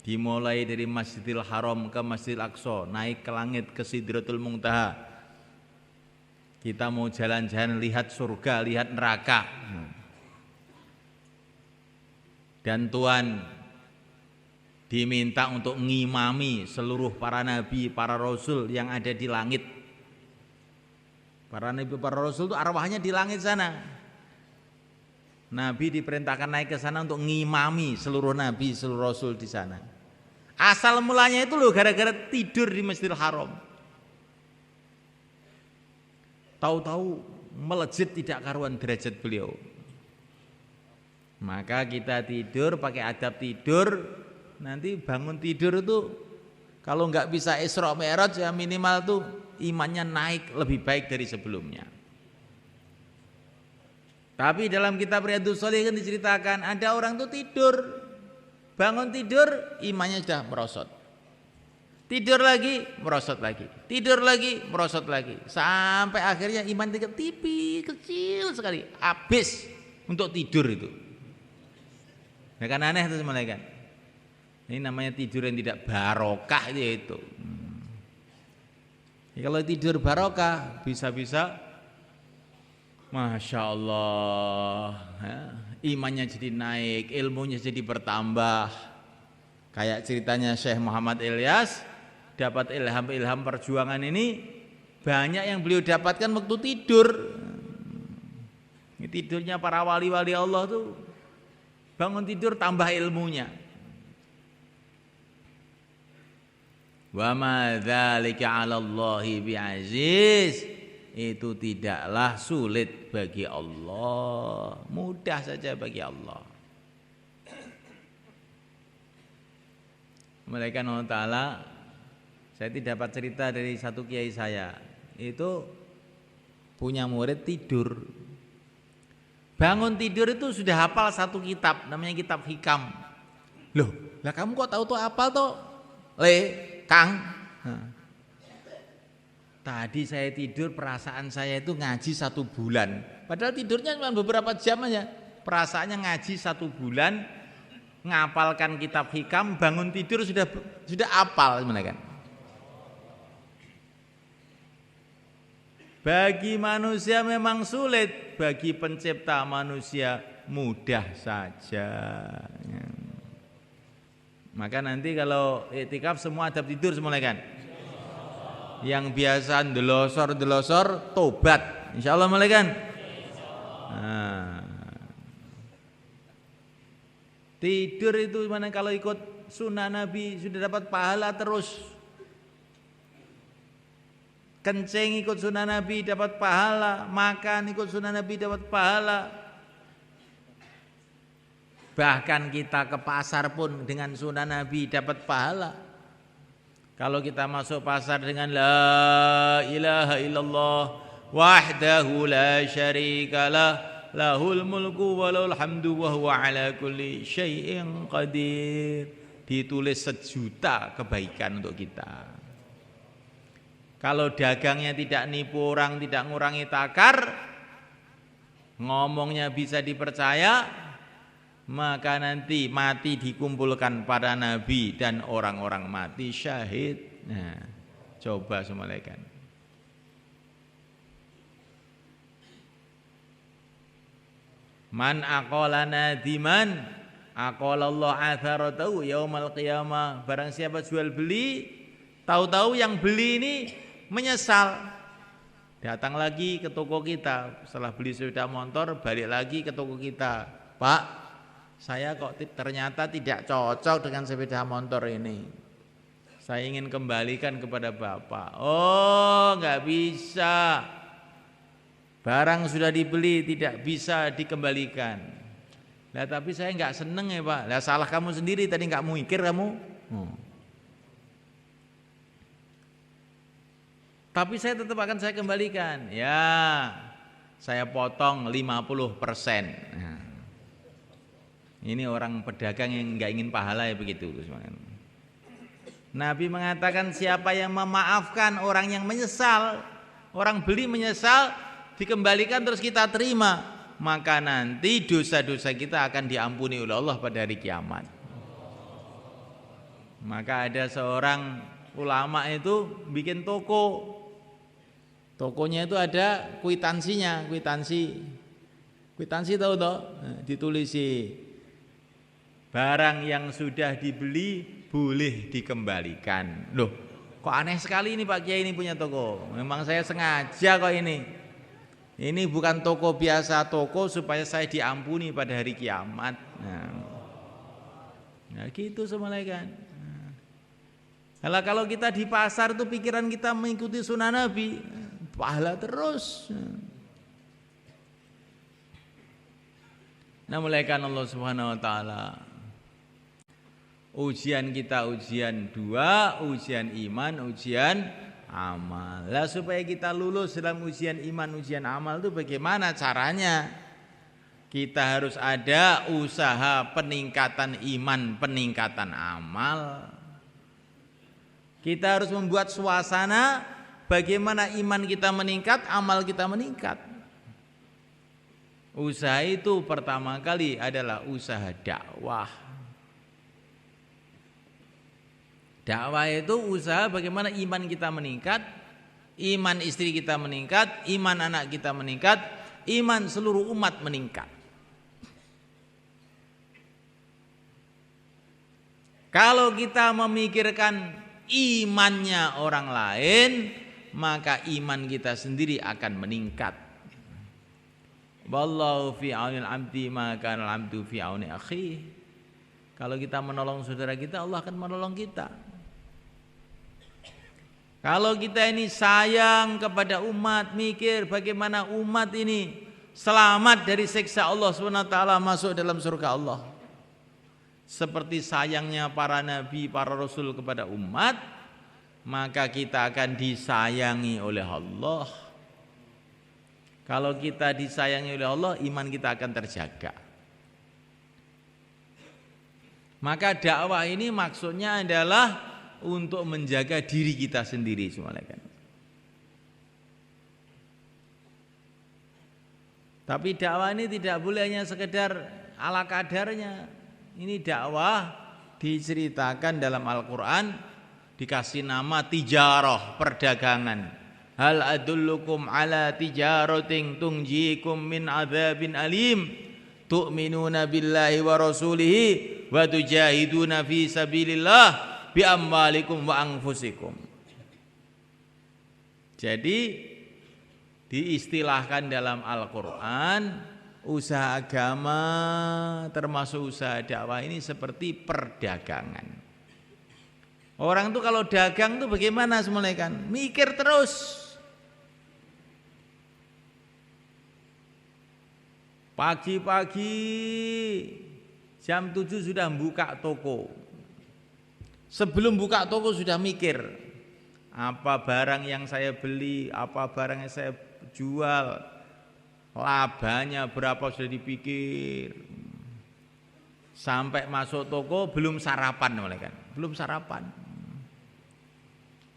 Dimulai dari Masjidil Haram ke Masjidil Aqsa, naik ke langit ke Sidratul Muntaha. Kita mau jalan-jalan lihat surga, lihat neraka. Dan Tuhan diminta untuk ngimami seluruh para nabi, para rasul yang ada di langit. Para nabi, para rasul itu arwahnya di langit sana. Nabi diperintahkan naik ke sana untuk ngimami seluruh nabi, seluruh rasul di sana. Asal mulanya itu loh gara-gara tidur di Masjidil Haram. Tahu-tahu melejit tidak karuan derajat beliau. Maka kita tidur pakai adab tidur. Nanti bangun tidur itu kalau nggak bisa Isra Mi'raj ya minimal tuh imannya naik lebih baik dari sebelumnya. Tapi dalam kitab Riyadhus Shalihin diceritakan ada orang tuh tidur, bangun tidur imannya sudah merosot. Tidur lagi, merosot lagi. Tidur lagi, merosot lagi. Sampai akhirnya iman tipis, kecil sekali. Habis untuk tidur itu. Ya kan aneh itu malaikat. Ini namanya tidur yang tidak barokah itu. Ya, kalau tidur barokah, bisa-bisa Masya Allah. Ya, imannya jadi naik, ilmunya jadi bertambah. Kayak ceritanya Syekh Muhammad Ilyas. Dapat ilham perjuangan ini banyak yang beliau dapatkan waktu tidur. Ini tidurnya para wali-wali Allah tuh bangun tidur tambah ilmunya. Wa ma dzalika 'ala Allahi bi'aziz. Itu tidaklah sulit bagi Allah, mudah saja bagi Allah. Malaikat Allah Ta'ala, saya dapat cerita dari satu kiai saya. itu punya murid tidur. Bangun tidur itu sudah hafal satu kitab, namanya kitab hikam. Loh, lah kamu kok tahu tuh hafal tuh? Kang. Tadi saya tidur, perasaan saya itu ngaji 1 bulan. Padahal tidurnya cuma beberapa jam aja. Perasaannya ngaji 1 bulan, ngapalkan kitab hikam, bangun tidur sudah hafal sebenarnya kan. Bagi manusia memang sulit, bagi pencipta manusia mudah saja. Maka nanti kalau iktikaf semua adab tidur semuanya kan. Yang biasa ndelosor tobat, insyaallah mulai kan. Tidur itu mana kalau ikut sunnah Nabi sudah dapat pahala terus. Kencing ikut sunnah Nabi dapat pahala, makan ikut sunnah Nabi dapat pahala. Bahkan kita ke pasar pun dengan sunnah Nabi dapat pahala. Kalau kita masuk pasar dengan la ilaha illallah wahdahu la syarikalah lahul mulku walahul hamdu wa huwa ala kulli syai'in qadir, ditulis 1 juta kebaikan untuk kita. Kalau dagangnya tidak nipu orang, tidak ngurangi takar, ngomongnya bisa dipercaya, maka nanti mati dikumpulkan para nabi dan orang-orang mati syahid. Nah, coba semalaikan. Man aqala nadiman aqalallahu atharatahu yaumal qiyamah. Barang siapa jual beli, tahu-tahu yang beli ini menyesal, datang lagi ke toko kita setelah beli sepeda motor, balik lagi ke toko kita, Pak, saya kok ternyata tidak cocok dengan sepeda motor ini, saya ingin kembalikan kepada Bapak. Oh, nggak bisa, barang sudah dibeli tidak bisa dikembalikan. Lah tapi saya nggak seneng ya Pak. Lah salah kamu sendiri, tadi nggak mikir kamu. Tapi saya tetap akan saya kembalikan. Ya, saya potong 50%. Nah, ini orang pedagang yang nggak ingin pahala ya begitu. Nabi mengatakan siapa yang memaafkan orang yang menyesal, orang beli menyesal, dikembalikan terus kita terima, maka nanti dosa-dosa kita akan diampuni oleh Allah pada hari kiamat. Maka ada seorang ulama itu bikin toko. Tokonya itu ada kwitansinya, kwitansi tahu toh? Ditulisi barang yang sudah dibeli boleh dikembalikan. Loh, kok aneh sekali ini Pak Kiai ini punya toko. Memang saya sengaja kok ini. Ini bukan toko biasa, toko supaya saya diampuni pada hari kiamat. Nah gitu semalaikan. Kalau kita di pasar itu pikiran kita mengikuti sunnah Nabi, pahala terus. Nah mulaikan Allah Subhanahu wa taala. Ujian kita ujian 2, ujian iman, ujian amal. Lah supaya kita lulus dalam ujian iman, ujian amal itu bagaimana caranya? Kita harus ada usaha peningkatan iman, peningkatan amal. Kita harus membuat suasana bagaimana iman kita meningkat, amal kita meningkat. Usaha itu pertama kali adalah usaha dakwah. Dakwah itu usaha bagaimana iman kita meningkat, iman istri kita meningkat, iman anak kita meningkat, iman seluruh umat meningkat. Kalau kita memikirkan imannya orang lain, maka iman kita sendiri akan meningkat. Wallahu fi aunil abdi ma kana al-abdu fi auni akhihi. Kalau kita menolong saudara kita, Allah akan menolong kita. Kalau kita ini sayang kepada umat, mikir bagaimana umat ini selamat dari siksa Allah SWT, masuk dalam surga Allah. Seperti sayangnya para nabi, para rasul kepada umat, maka kita akan disayangi oleh Allah. Kalau kita disayangi oleh Allah, iman kita akan terjaga. Maka dakwah ini maksudnya adalah untuk menjaga diri kita sendiri semuanya kan. Tapi dakwah ini tidak boleh hanya sekedar ala kadarnya. Ini dakwah diceritakan dalam Al-Quran, dikasih nama tijarah, perdagangan. Hal adullukum ala tijaratin tunjikum min adzabin alim tu'minuna billahi wa rasulihi wa tujahiduna fi sabilillah bi amwalikum wa anfusikum. Jadi diistilahkan dalam Al-Quran, usaha agama termasuk usaha dakwah ini seperti perdagangan. Orang tuh kalau dagang tuh bagaimana semuanya kan? Mikir terus. Pagi-pagi jam 7 sudah buka toko. Sebelum buka toko sudah mikir, apa barang yang saya beli, apa barang yang saya jual, labanya berapa sudah dipikir. Sampai masuk toko belum sarapan kan? Belum sarapan.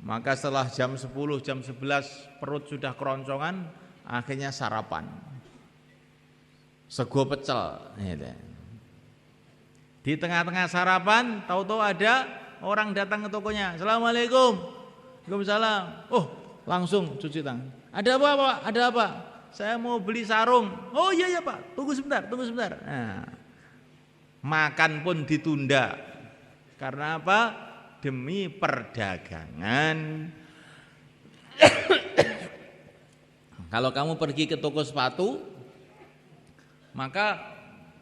Maka setelah jam 10, jam 11 perut sudah keroncongan, akhirnya sarapan. Sego pecel gitu. Di tengah-tengah sarapan tahu-tahu ada orang datang ke tokonya. Assalamualaikum. Waalaikumsalam. Oh, langsung cuci tangan. Ada apa Pak? Ada apa? Saya mau beli sarung. Oh iya Pak, tunggu sebentar. Nah, makan pun ditunda. Karena apa? Demi perdagangan. Kalau kamu pergi ke toko sepatu, maka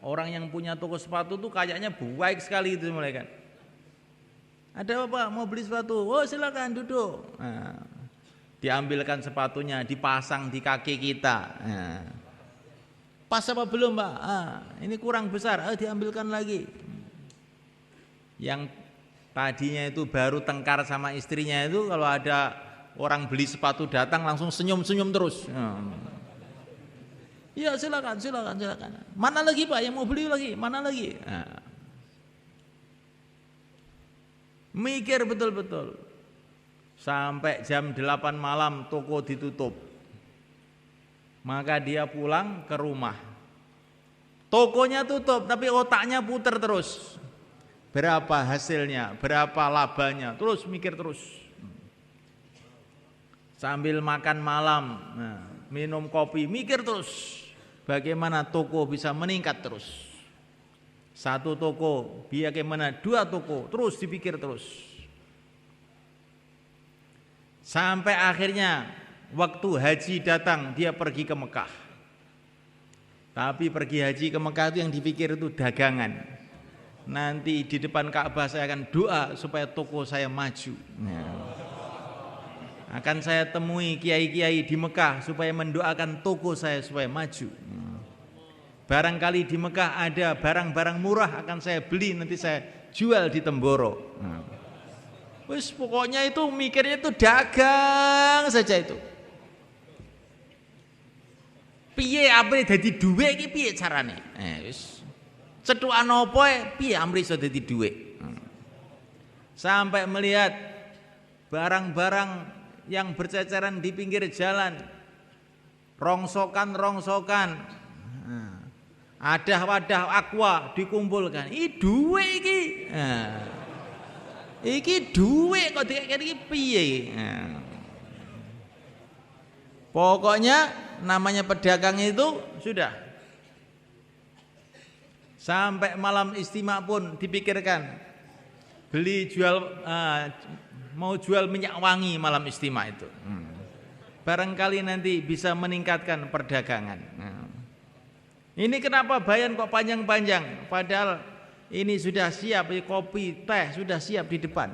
orang yang punya toko sepatu tuh kayaknya baik sekali itu mulai kan. Ada apa? Mau beli sepatu? Oh silakan duduk. Nah, diambilkan sepatunya, dipasang di kaki kita. Nah, pas apa belum Pak? Ini kurang besar. Diambilkan lagi. Yang tadinya itu baru tengkar sama istrinya itu, kalau ada orang beli sepatu datang langsung senyum-senyum terus. Ya silakan. Mana lagi Pak yang mau beli lagi? Mana lagi? Nah, mikir betul-betul. Sampai jam 8 malam toko ditutup. Maka dia pulang ke rumah. Tokonya tutup tapi otaknya puter terus. Berapa hasilnya? Berapa labanya? Terus mikir terus. Sambil makan malam, minum kopi, mikir terus. Bagaimana toko bisa meningkat terus. Satu toko, bagaimana 2 toko, terus dipikir terus. Sampai akhirnya waktu haji datang, dia pergi ke Mekah. Tapi pergi haji ke Mekah itu yang dipikir itu dagangan. Nanti di depan Ka'bah saya akan doa supaya toko saya maju. Akan saya temui kiai-kiai di Mekah supaya mendoakan toko saya supaya maju. Barangkali di Mekah ada barang-barang murah akan saya beli, nanti saya jual di Temboro. Wis pokoknya itu mikirnya itu dagang saja itu. Piye amri dadi dhuwit iki piye carane? Wis cethukan apa piye amri iso dadi dhuwit. Sampai melihat barang-barang yang berceceran di pinggir jalan, rongsokan, ada wadah aqua dikumpulkan. Iki dhuwit iki. Iki dhuwit kok dikene iki piye? Pokoknya namanya pedagang itu sudah. Sampai malam istima pun dipikirkan. Beli jual mau jual minyak wangi malam istima itu. Barangkali nanti bisa meningkatkan perdagangan. Ini kenapa bayan kok panjang-panjang? Padahal ini sudah siap, kopi, teh sudah siap di depan.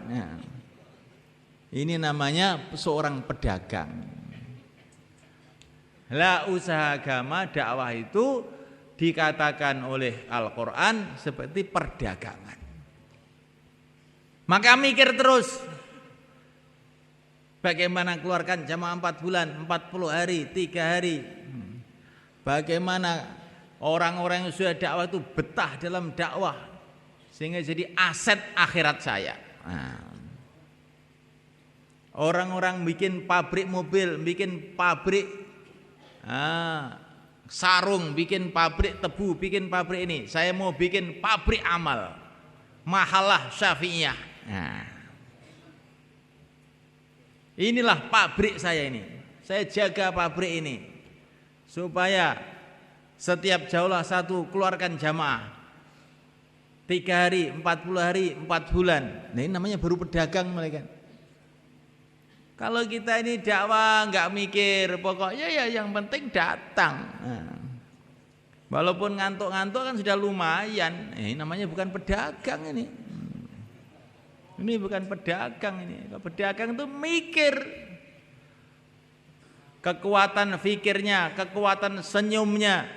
Ini namanya seorang pedagang. Lah usaha agama dakwah itu dikatakan oleh Al-Quran seperti perdagangan. Maka mikir terus. Bagaimana keluarkan jamaah 4 bulan, 40 hari, 3 hari. Bagaimana orang-orang yang sudah dakwah itu betah dalam dakwah sehingga jadi aset akhirat saya. Orang-orang bikin pabrik mobil, bikin pabrik sarung, bikin pabrik tebu, bikin pabrik ini. Saya mau bikin pabrik amal, Mahalah Syafi'iyah. Inilah pabrik saya ini. Saya jaga pabrik ini supaya setiap jaulah satu keluarkan jamaah 3 hari, 40 hari, 4 bulan. Nah ini namanya baru pedagang mereka. Kalau kita ini dakwah nggak mikir, pokoknya ya yang penting datang. Walaupun ngantuk-ngantuk kan sudah lumayan. Ini namanya bukan pedagang ini. Ini bukan pedagang ini. Pedagang itu mikir. Kekuatan fikirnya, kekuatan senyumnya,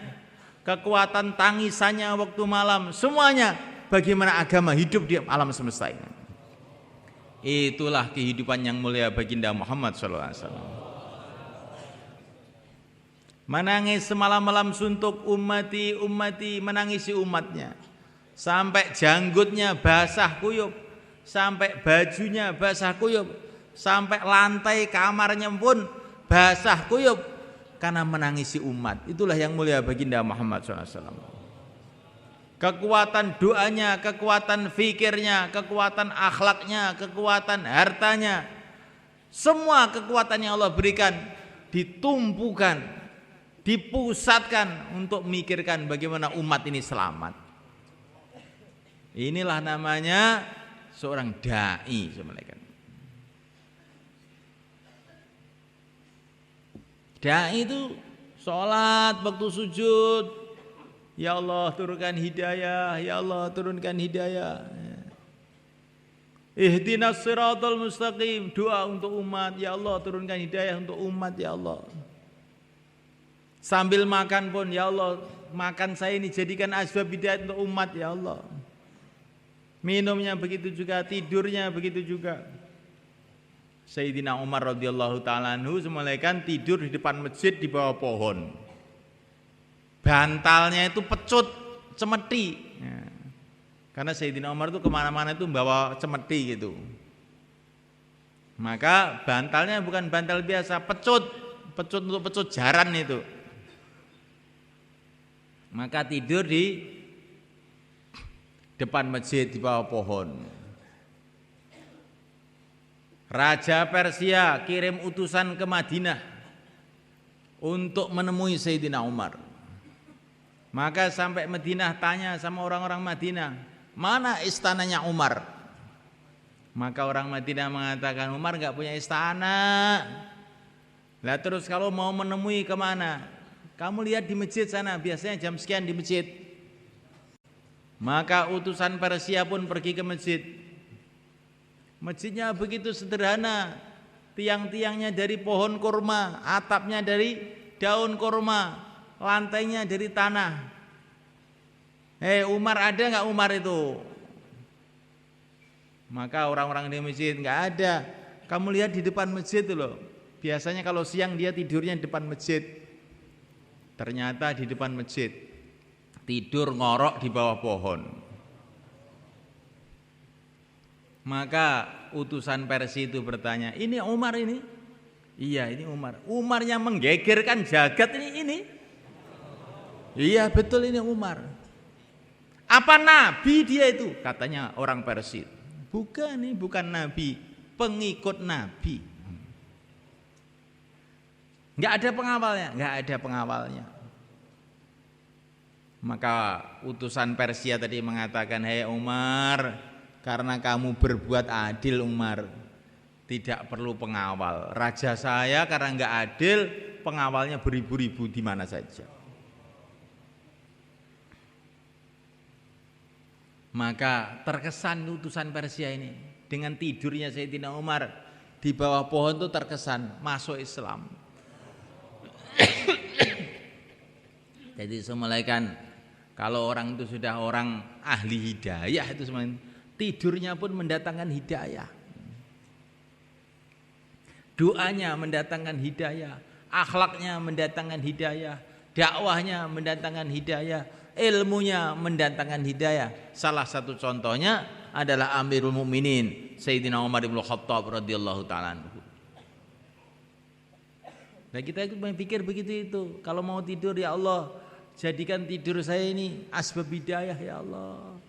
kekuatan tangisannya waktu malam, semuanya bagaimana agama hidup di alam semesta ini. Itulah kehidupan yang mulia baginda Muhammad SAW. Menangis semalam-malam suntuk ummati, menangisi umatnya. Sampai janggutnya basah kuyup, sampai bajunya basah kuyup, sampai lantai kamarnya pun basah kuyup karena menangisi umat. Itulah yang mulia baginda Muhammad SAW. Kekuatan doanya, kekuatan fikirnya, kekuatan akhlaknya, kekuatan hartanya, semua kekuatan yang Allah berikan ditumpukan, dipusatkan untuk memikirkan bagaimana umat ini selamat. Inilah namanya seorang dai sebenarnya. Dai itu sholat waktu sujud, ya Allah turunkan hidayah, ya Allah turunkan hidayah. Ihdinas siratal mustaqim, doa untuk umat, ya Allah turunkan hidayah untuk umat, ya Allah. Sambil makan pun, ya Allah makan saya ini jadikan asbab hidayah untuk umat, ya Allah. Minumnya begitu juga, tidurnya begitu juga. Sayyidina Umar radhiyallahu ta'ala anhu semulaikan tidur di depan masjid di bawah pohon. Bantalnya itu pecut, cemeti. Karena Sayyidina Umar itu kemana-mana itu bawa cemeti gitu. Maka bantalnya bukan bantal biasa, pecut untuk pecut jaran itu. Maka tidur di depan masjid di bawah pohon. Raja Persia kirim utusan ke Madinah untuk menemui Sayyidina Umar. Maka sampai Madinah tanya sama orang-orang Madinah, mana istananya Umar? Maka orang Madinah mengatakan, Umar enggak punya istana. Lah terus kalau mau menemui kemana? Kamu lihat di masjid sana, biasanya jam sekian di masjid. Maka utusan Persia pun pergi ke masjid. Masjidnya begitu sederhana, tiang-tiangnya dari pohon kurma, atapnya dari daun kurma, lantainya dari tanah. Umar ada nggak Umar itu? Maka orang-orang di masjid nggak ada. Kamu lihat di depan masjid itu loh. Biasanya kalau siang dia tidurnya di depan masjid. Ternyata di depan masjid tidur ngorok di bawah pohon. Maka utusan Persia itu bertanya, ini Umar ini? Iya ini Umar. Umar yang menggegerkan jagat ini? Iya betul ini Umar. Apa nabi dia itu? Katanya orang Persia. Bukan, ini bukan nabi, pengikut nabi. Enggak ada pengawalnya, enggak ada pengawalnya. Maka utusan Persia tadi mengatakan, hei Umar, karena kamu berbuat adil Umar, tidak perlu pengawal. Raja saya karena enggak adil, pengawalnya beribu-ribu di mana saja. Maka terkesan utusan Persia ini dengan tidurnya Sayyidina Umar di bawah pohon itu terkesan masuk Islam. Jadi semulaikan kalau orang itu sudah orang ahli hidayah itu semulaikan tidurnya pun mendatangkan hidayah. Doanya mendatangkan hidayah, akhlaknya mendatangkan hidayah, dakwahnya mendatangkan hidayah, ilmunya mendatangkan hidayah. Salah satu contohnya adalah Amirul Mukminin Sayyidina Umar bin Khattab radhiyallahu taala anhu. Nah, kita pikir begitu itu. Kalau mau tidur, ya Allah, jadikan tidur saya ini asbab hidayah ya Allah.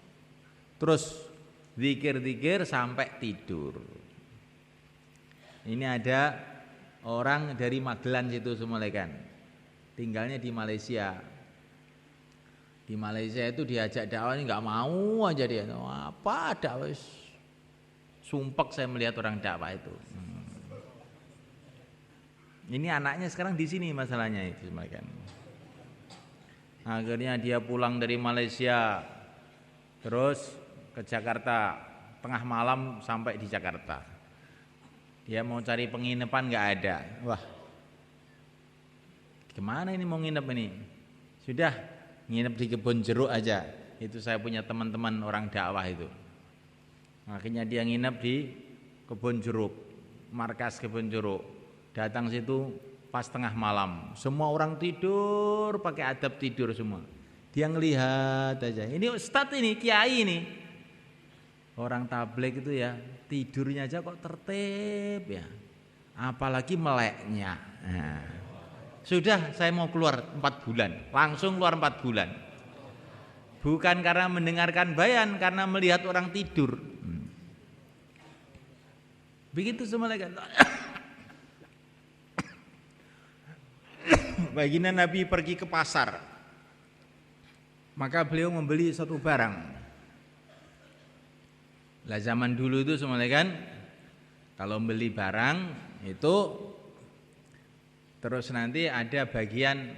Terus zikir-zikir sampai tidur. Ini ada orang dari Magelang situ Sumalekan, tinggalnya di Malaysia. Di Malaysia itu diajak dakwah ini nggak mau aja dia. Apa dakwah? Sumpek saya melihat orang dakwah itu. Ini anaknya sekarang di sini masalahnya itu Sumalekan. Akhirnya dia pulang dari Malaysia, terus ke Jakarta, tengah malam sampai di Jakarta. Dia mau cari penginapan nggak ada. Wah, kemana ini mau nginep ini? Sudah nginep di Kebun Jeruk aja. Itu saya punya teman-teman orang dakwah itu. Akhirnya dia nginep di Kebun Jeruk, markas Kebun Jeruk. Datang situ pas tengah malam, semua orang tidur pakai adab tidur semua. Dia ngelihat aja. Ini ustadz ini, kiai ini. Orang tabligh itu ya tidurnya aja kok tertib ya, apalagi meleknya. Nah, sudah saya mau keluar 4 bulan, langsung keluar 4 bulan. Bukan karena mendengarkan bayan, karena melihat orang tidur. Begitu semua lagi. Baginda Nabi pergi ke pasar, maka beliau membeli satu barang. Lah zaman dulu itu semuanya kan, kalau beli barang itu terus nanti ada bagian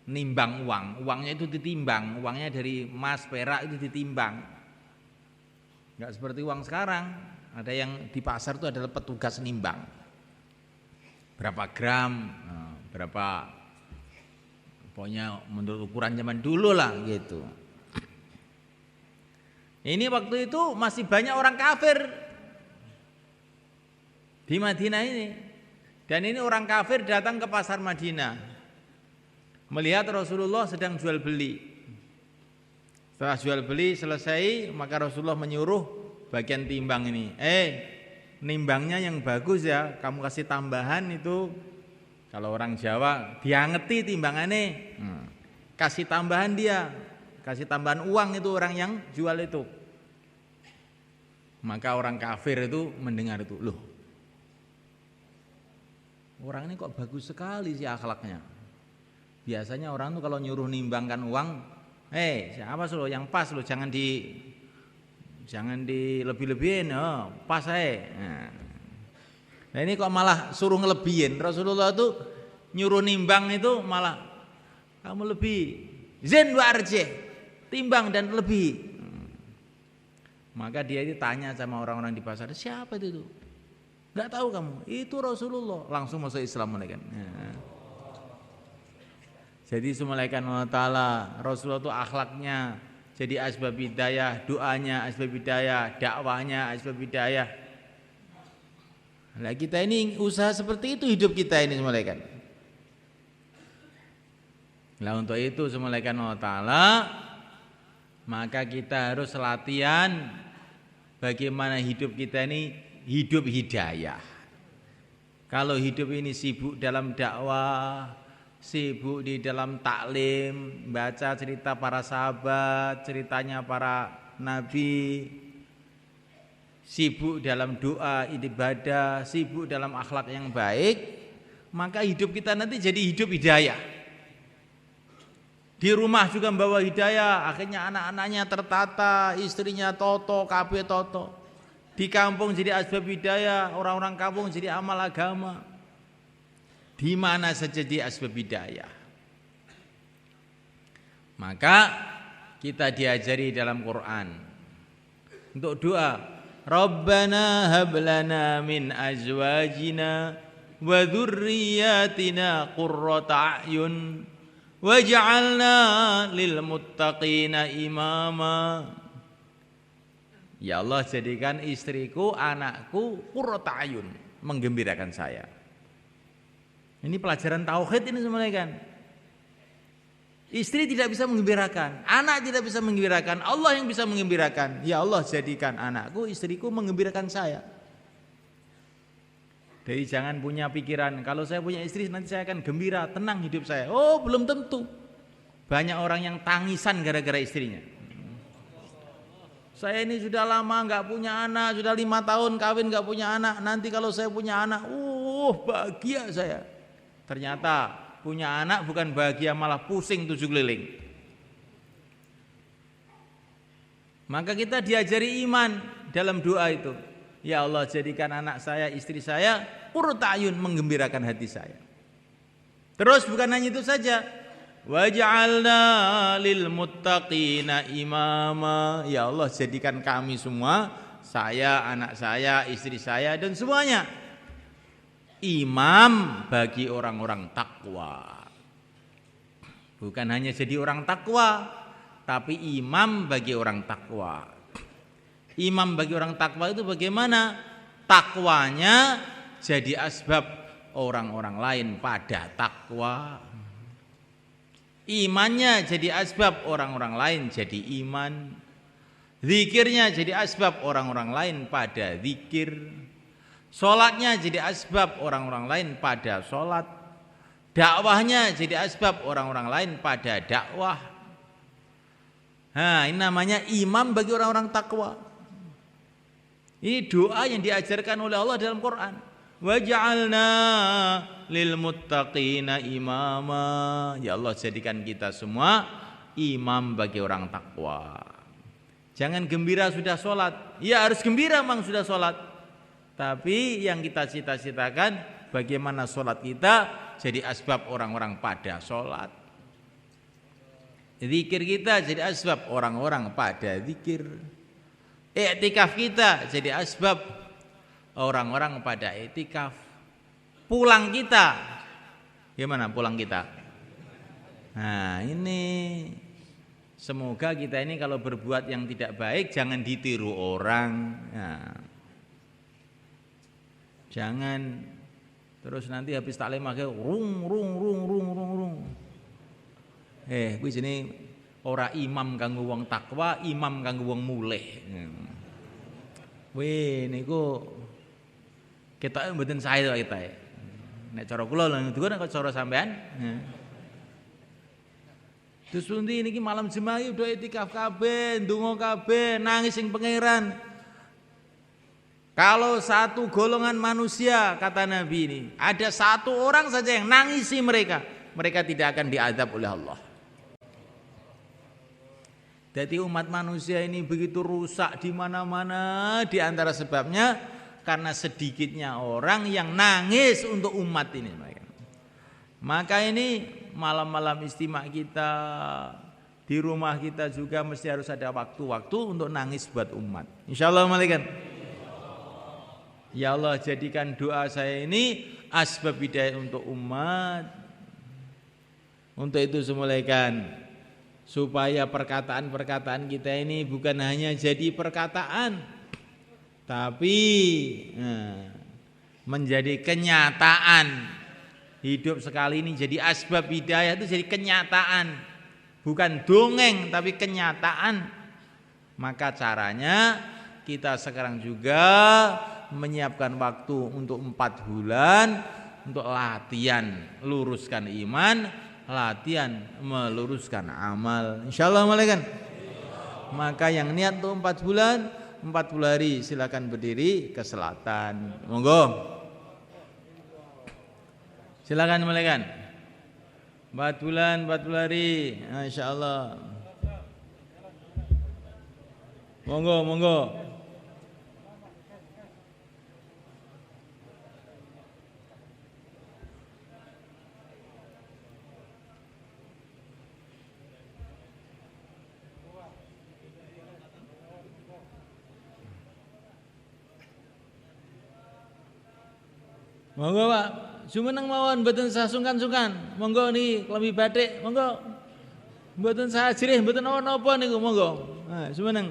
nimbang uang, uangnya itu ditimbang, uangnya dari emas perak itu ditimbang. Enggak seperti uang sekarang, ada yang di pasar itu adalah petugas nimbang. Berapa gram, berapa, pokoknya menurut ukuran zaman dulu lah gitu. Ini waktu itu masih banyak orang kafir di Madinah ini. Dan ini orang kafir datang ke pasar Madinah, melihat Rasulullah sedang jual beli. Setelah jual beli selesai, maka Rasulullah menyuruh bagian timbang ini, nimbangnya yang bagus ya, kamu kasih tambahan itu. Kalau orang Jawa diangeti timbangannya, kasih tambahan dia, kasih tambahan uang itu orang yang jual itu. Maka orang kafir itu mendengar itu, loh, orang ini kok bagus sekali sih akhlaknya. Biasanya orang tuh kalau nyuruh nimbangkan uang, siapa sih lo yang pas lo, jangan dilebih-lebihin, pas Nah ini kok malah suruh ngelebihin. Rasulullah tuh nyuruh nimbang itu malah kamu lebih, zin wa arjih, timbang dan lebih. Maka dia itu tanya sama orang-orang di pasar, siapa itu? Enggak tahu kamu? Itu Rasulullah. Langsung masuk Islam mereka. Jadi semulaikan Allah Ta'ala, Rasulullah itu akhlaknya jadi asbab hidayah, doanya asbab hidayah, dakwahnya asbab hidayah. Nah kita ini usaha seperti itu hidup kita ini semulaikan. Nah untuk itu semulaikan Allah Ta'ala, maka kita harus latihan bagaimana hidup kita ini hidup hidayah. Kalau hidup ini sibuk dalam dakwah, sibuk di dalam taklim, baca cerita para sahabat, ceritanya para nabi, sibuk dalam doa, ibadah, sibuk dalam akhlak yang baik, maka hidup kita nanti jadi hidup hidayah. Di rumah juga membawa hidayah, akhirnya anak-anaknya tertata, istrinya toto, kabeh toto. Di kampung jadi asbab hidayah, orang-orang kampung jadi amal agama. Di mana saja di asbab hidayah. Maka kita diajari dalam Quran untuk doa, Rabbana hab lana min azwajina wa dzurriyyatina qurrata a'yun waj'alna lil muttaqina imama. Ya Allah, jadikan istriku, anakku qurrata a'yun, menggembirakan saya. Ini pelajaran tauhid ini semuanya kan. Istri tidak bisa menggembirakan, anak tidak bisa menggembirakan, Allah yang bisa menggembirakan. Ya Allah, jadikan anakku, istriku menggembirakan saya. Jadi jangan punya pikiran kalau saya punya istri nanti saya akan gembira, tenang hidup saya. Oh, belum tentu. Banyak orang yang tangisan gara-gara istrinya. Saya ini sudah lama nggak punya anak, sudah 5 tahun kawin nggak punya anak. Nanti kalau saya punya anak, bahagia saya. Ternyata punya anak bukan bahagia, malah pusing 7 keliling. Maka kita diajari iman dalam doa itu. Ya Allah, jadikan anak saya, istri saya qurrata ayun, menggembirakan hati saya. Terus bukan hanya itu saja. Waj'alna lil muttaqina imama. Ya Allah, jadikan kami semua, saya, anak saya, istri saya dan semuanya imam bagi orang-orang takwa. Bukan hanya jadi orang takwa, tapi imam bagi orang takwa. Imam bagi orang takwa itu bagaimana? Takwanya jadi asbab orang-orang lain pada takwa. Imannya jadi asbab orang-orang lain jadi iman. Zikirnya jadi asbab orang-orang lain pada zikir. Sholatnya jadi asbab orang-orang lain pada sholat. Dakwahnya jadi asbab orang-orang lain pada dakwah. Ini namanya imam bagi orang-orang takwa. Ini doa yang diajarkan oleh Allah dalam Quran. Waj'alna lil muttaqina imama. Ya Allah, jadikan kita semua imam bagi orang takwa. Jangan gembira sudah sholat. Ya harus gembira memang sudah sholat. Tapi yang kita cita-citakan bagaimana sholat kita jadi asbab orang-orang pada sholat. Zikir kita jadi asbab orang-orang pada zikir. Iktikaf kita jadi asbab orang-orang pada iktikaf. Pulang kita, gimana pulang kita? Nah ini semoga kita ini kalau berbuat yang tidak baik jangan ditiru orang. Jangan terus nanti habis taklim aja rung. Kuwi jenenge ora imam kanggo wong takwa, imam kanggo wong mulih. Niku ketoke mboten sae to kita. Nek cara kula lho niku nek cara sampean. Terus pundi niki malam Jumat udah itikaf kabeh, ndonga kabeh, nangis sing pangeran. Kalau satu golongan manusia, kata Nabi ini, ada satu orang saja yang nangisi mereka, mereka tidak akan diazab oleh Allah. Jadi umat manusia ini begitu rusak di mana-mana, di antara sebabnya karena sedikitnya orang yang nangis untuk umat ini. Maka ini malam-malam istimak kita, di rumah kita juga mesti harus ada waktu-waktu untuk nangis buat umat. Insyaallah malaikat. Ya Allah, jadikan doa saya ini asbab hidayah untuk umat. Untuk itu semulaikan supaya perkataan-perkataan kita ini bukan hanya jadi perkataan, tapi menjadi kenyataan. Hidup sekali ini jadi asbab hidayah itu jadi kenyataan, bukan dongeng tapi kenyataan. Maka caranya kita sekarang juga menyiapkan waktu untuk 4 bulan untuk latihan luruskan iman, latihan meluruskan amal. Insyaallah malaikat. Maka yang niat untuk 4 bulan, 40 hari silakan berdiri ke selatan. Monggo. Silakan malaikat. 4 bulan, 40 hari. Insyaallah. Monggo, monggo. Monggo Pak, jumeneng mawon mboten sah sungkan-sungkan. Monggo niki klambi batik, monggo. Mboten sah jirih, mboten napa-napa niku, monggo. Jumeneng.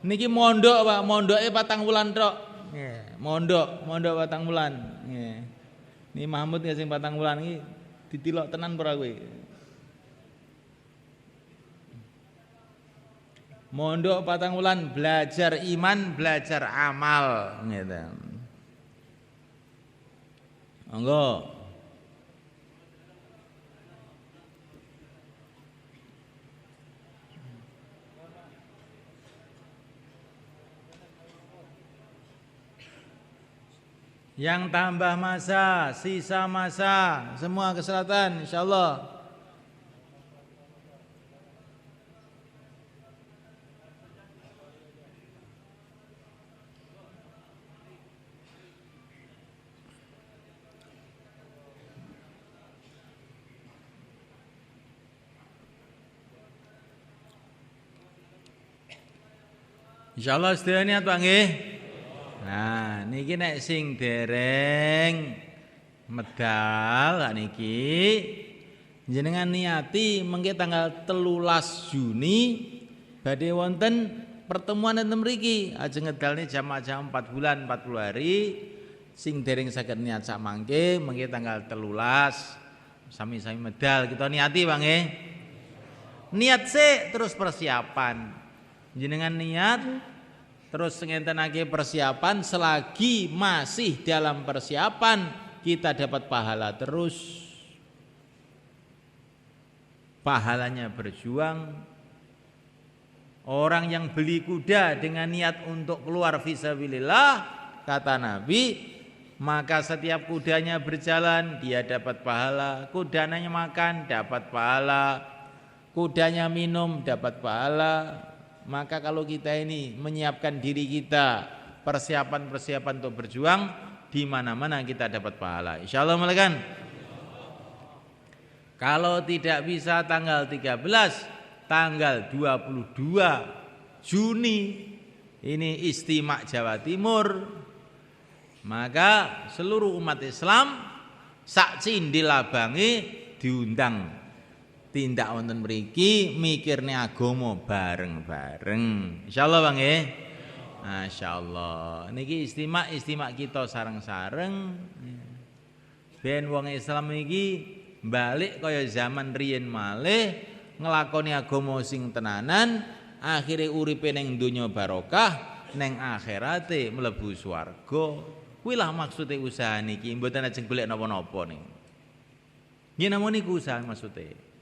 Niki mondok Pak, mondoke 4 wulan tok. Nggih, mondok patang wulan. Nggih. Ini Mahmud sing patang wulan iki ditilok tenan ora kowe? Mondok patang wulan belajar iman, belajar amal gitu. Monggo. Yang tambah masa, sisa masa, semua ke selatan insyaallah. Insyaallah sedaya niat Pak nggih. Nah, niki nek sing dereng medal niki jenengan niati mengke tanggal 13 Juni badhe wonten pertemuan enten mriki. Ajeng ngedalne jam 4 bulan 40 hari. Sing dereng saged niat sak mangke mengke tanggal 13 sami-sami medal kita niati Pak nggih. Niat sik terus persiapan. Jenengan niat terus ngentenake persiapan, selagi masih dalam persiapan kita dapat pahala terus. Pahalanya berjuang. Orang yang beli kuda dengan niat untuk keluar fisabilillah, kata Nabi, maka setiap kudanya berjalan dia dapat pahala, kudanya makan dapat pahala, kudanya minum dapat pahala. Maka kalau kita ini menyiapkan diri kita persiapan-persiapan untuk berjuang, di mana-mana kita dapat pahala. Insyaallah melakukan. Kalau tidak bisa tanggal 13, tanggal 22 Juni ini Istimak Jawa Timur. Maka seluruh umat Islam sak cindil abange diundang. Tindak wonten mriki mikirne agama bareng-bareng. Insyaallah Bang nggih. Masyaallah. Niki istimak kita sareng-sareng. Ben wong Islam iki balik kaya zaman riyen malih nglakoni agama sing tenanan, akhire uripe ning donya barokah, ning akhirate mlebu swarga. Kuwi lah maksude usaha niki, mboten ajeng golek napa-napa niki. Nggih namung niku usaha maksude.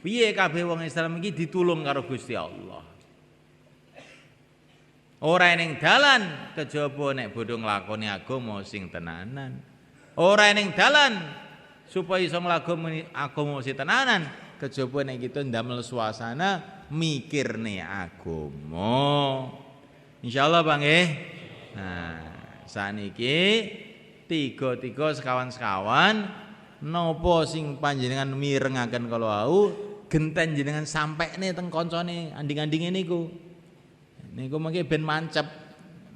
Piye kabeh wong Islam iki ditulung karo Gusti Allah. Ora ning dalan kejaba nek bodho nglakoni agama sing tenanan. Ora ning dalan supaya iso nglakoni agama sing tenanan, kejaba nek kita ndamel suasana mikirne agama. Insyaallah Bang nggih. Nah, saniki tiga-tiga sekawan-sekawan napa sing panjenengan mirengaken kala wau genten jenengan sampekne teng kancane anding-andinge niku. Niku mengke ben mancep.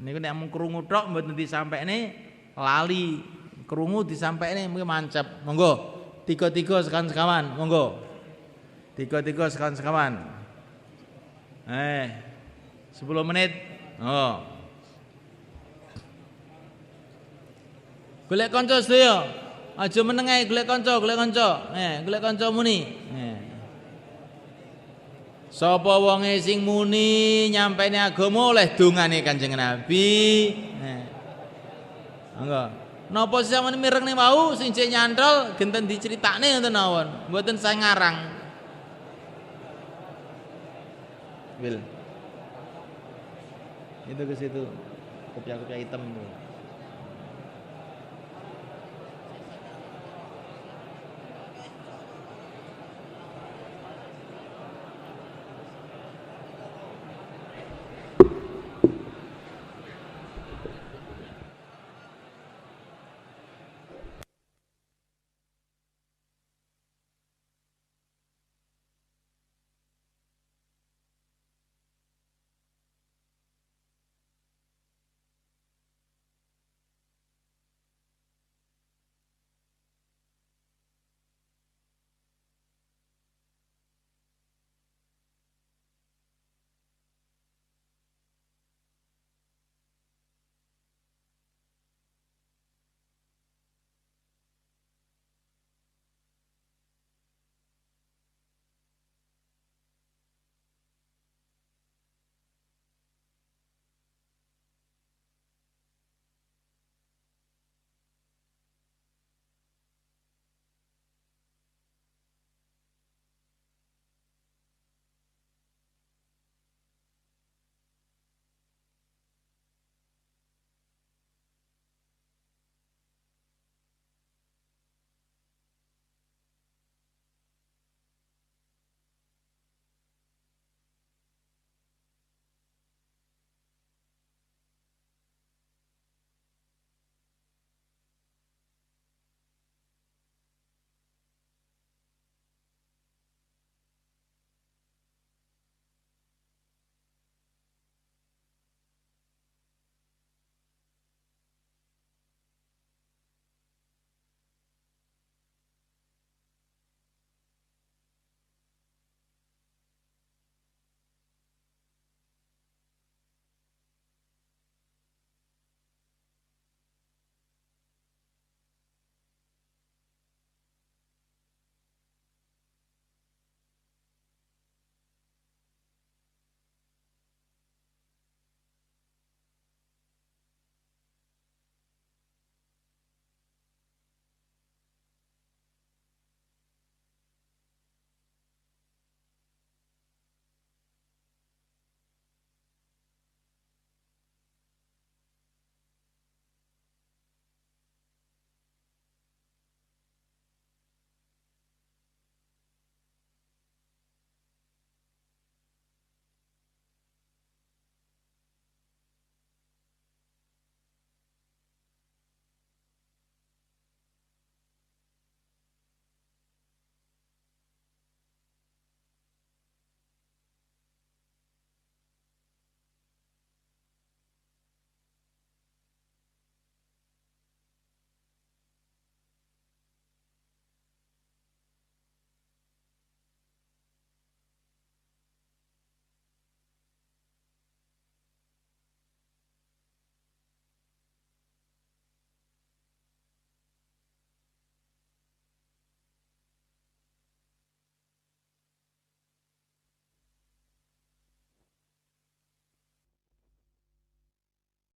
Niku nek mung krungu tok mboten disampekne lali. Krungu disampekne mengke mancep. Monggo tiga-tiga sekawan-sekawan, monggo. Tiga-tiga sekawan-sekawan. 10 menit. Oh. Golek kanca sedaya. Aja meneng ae golek kanca. Golek kanca muni. Sapa wonge sing muni nyampene agama oleh dongane Kanjeng Nabi. Monggo. Napa sampeyan mirengne wau sing cek nyantol genten diceritakne ngoten mawon. Mboten saya ngarang. Bil. Itu ke situ. Kopiah-kopiah hitam itu.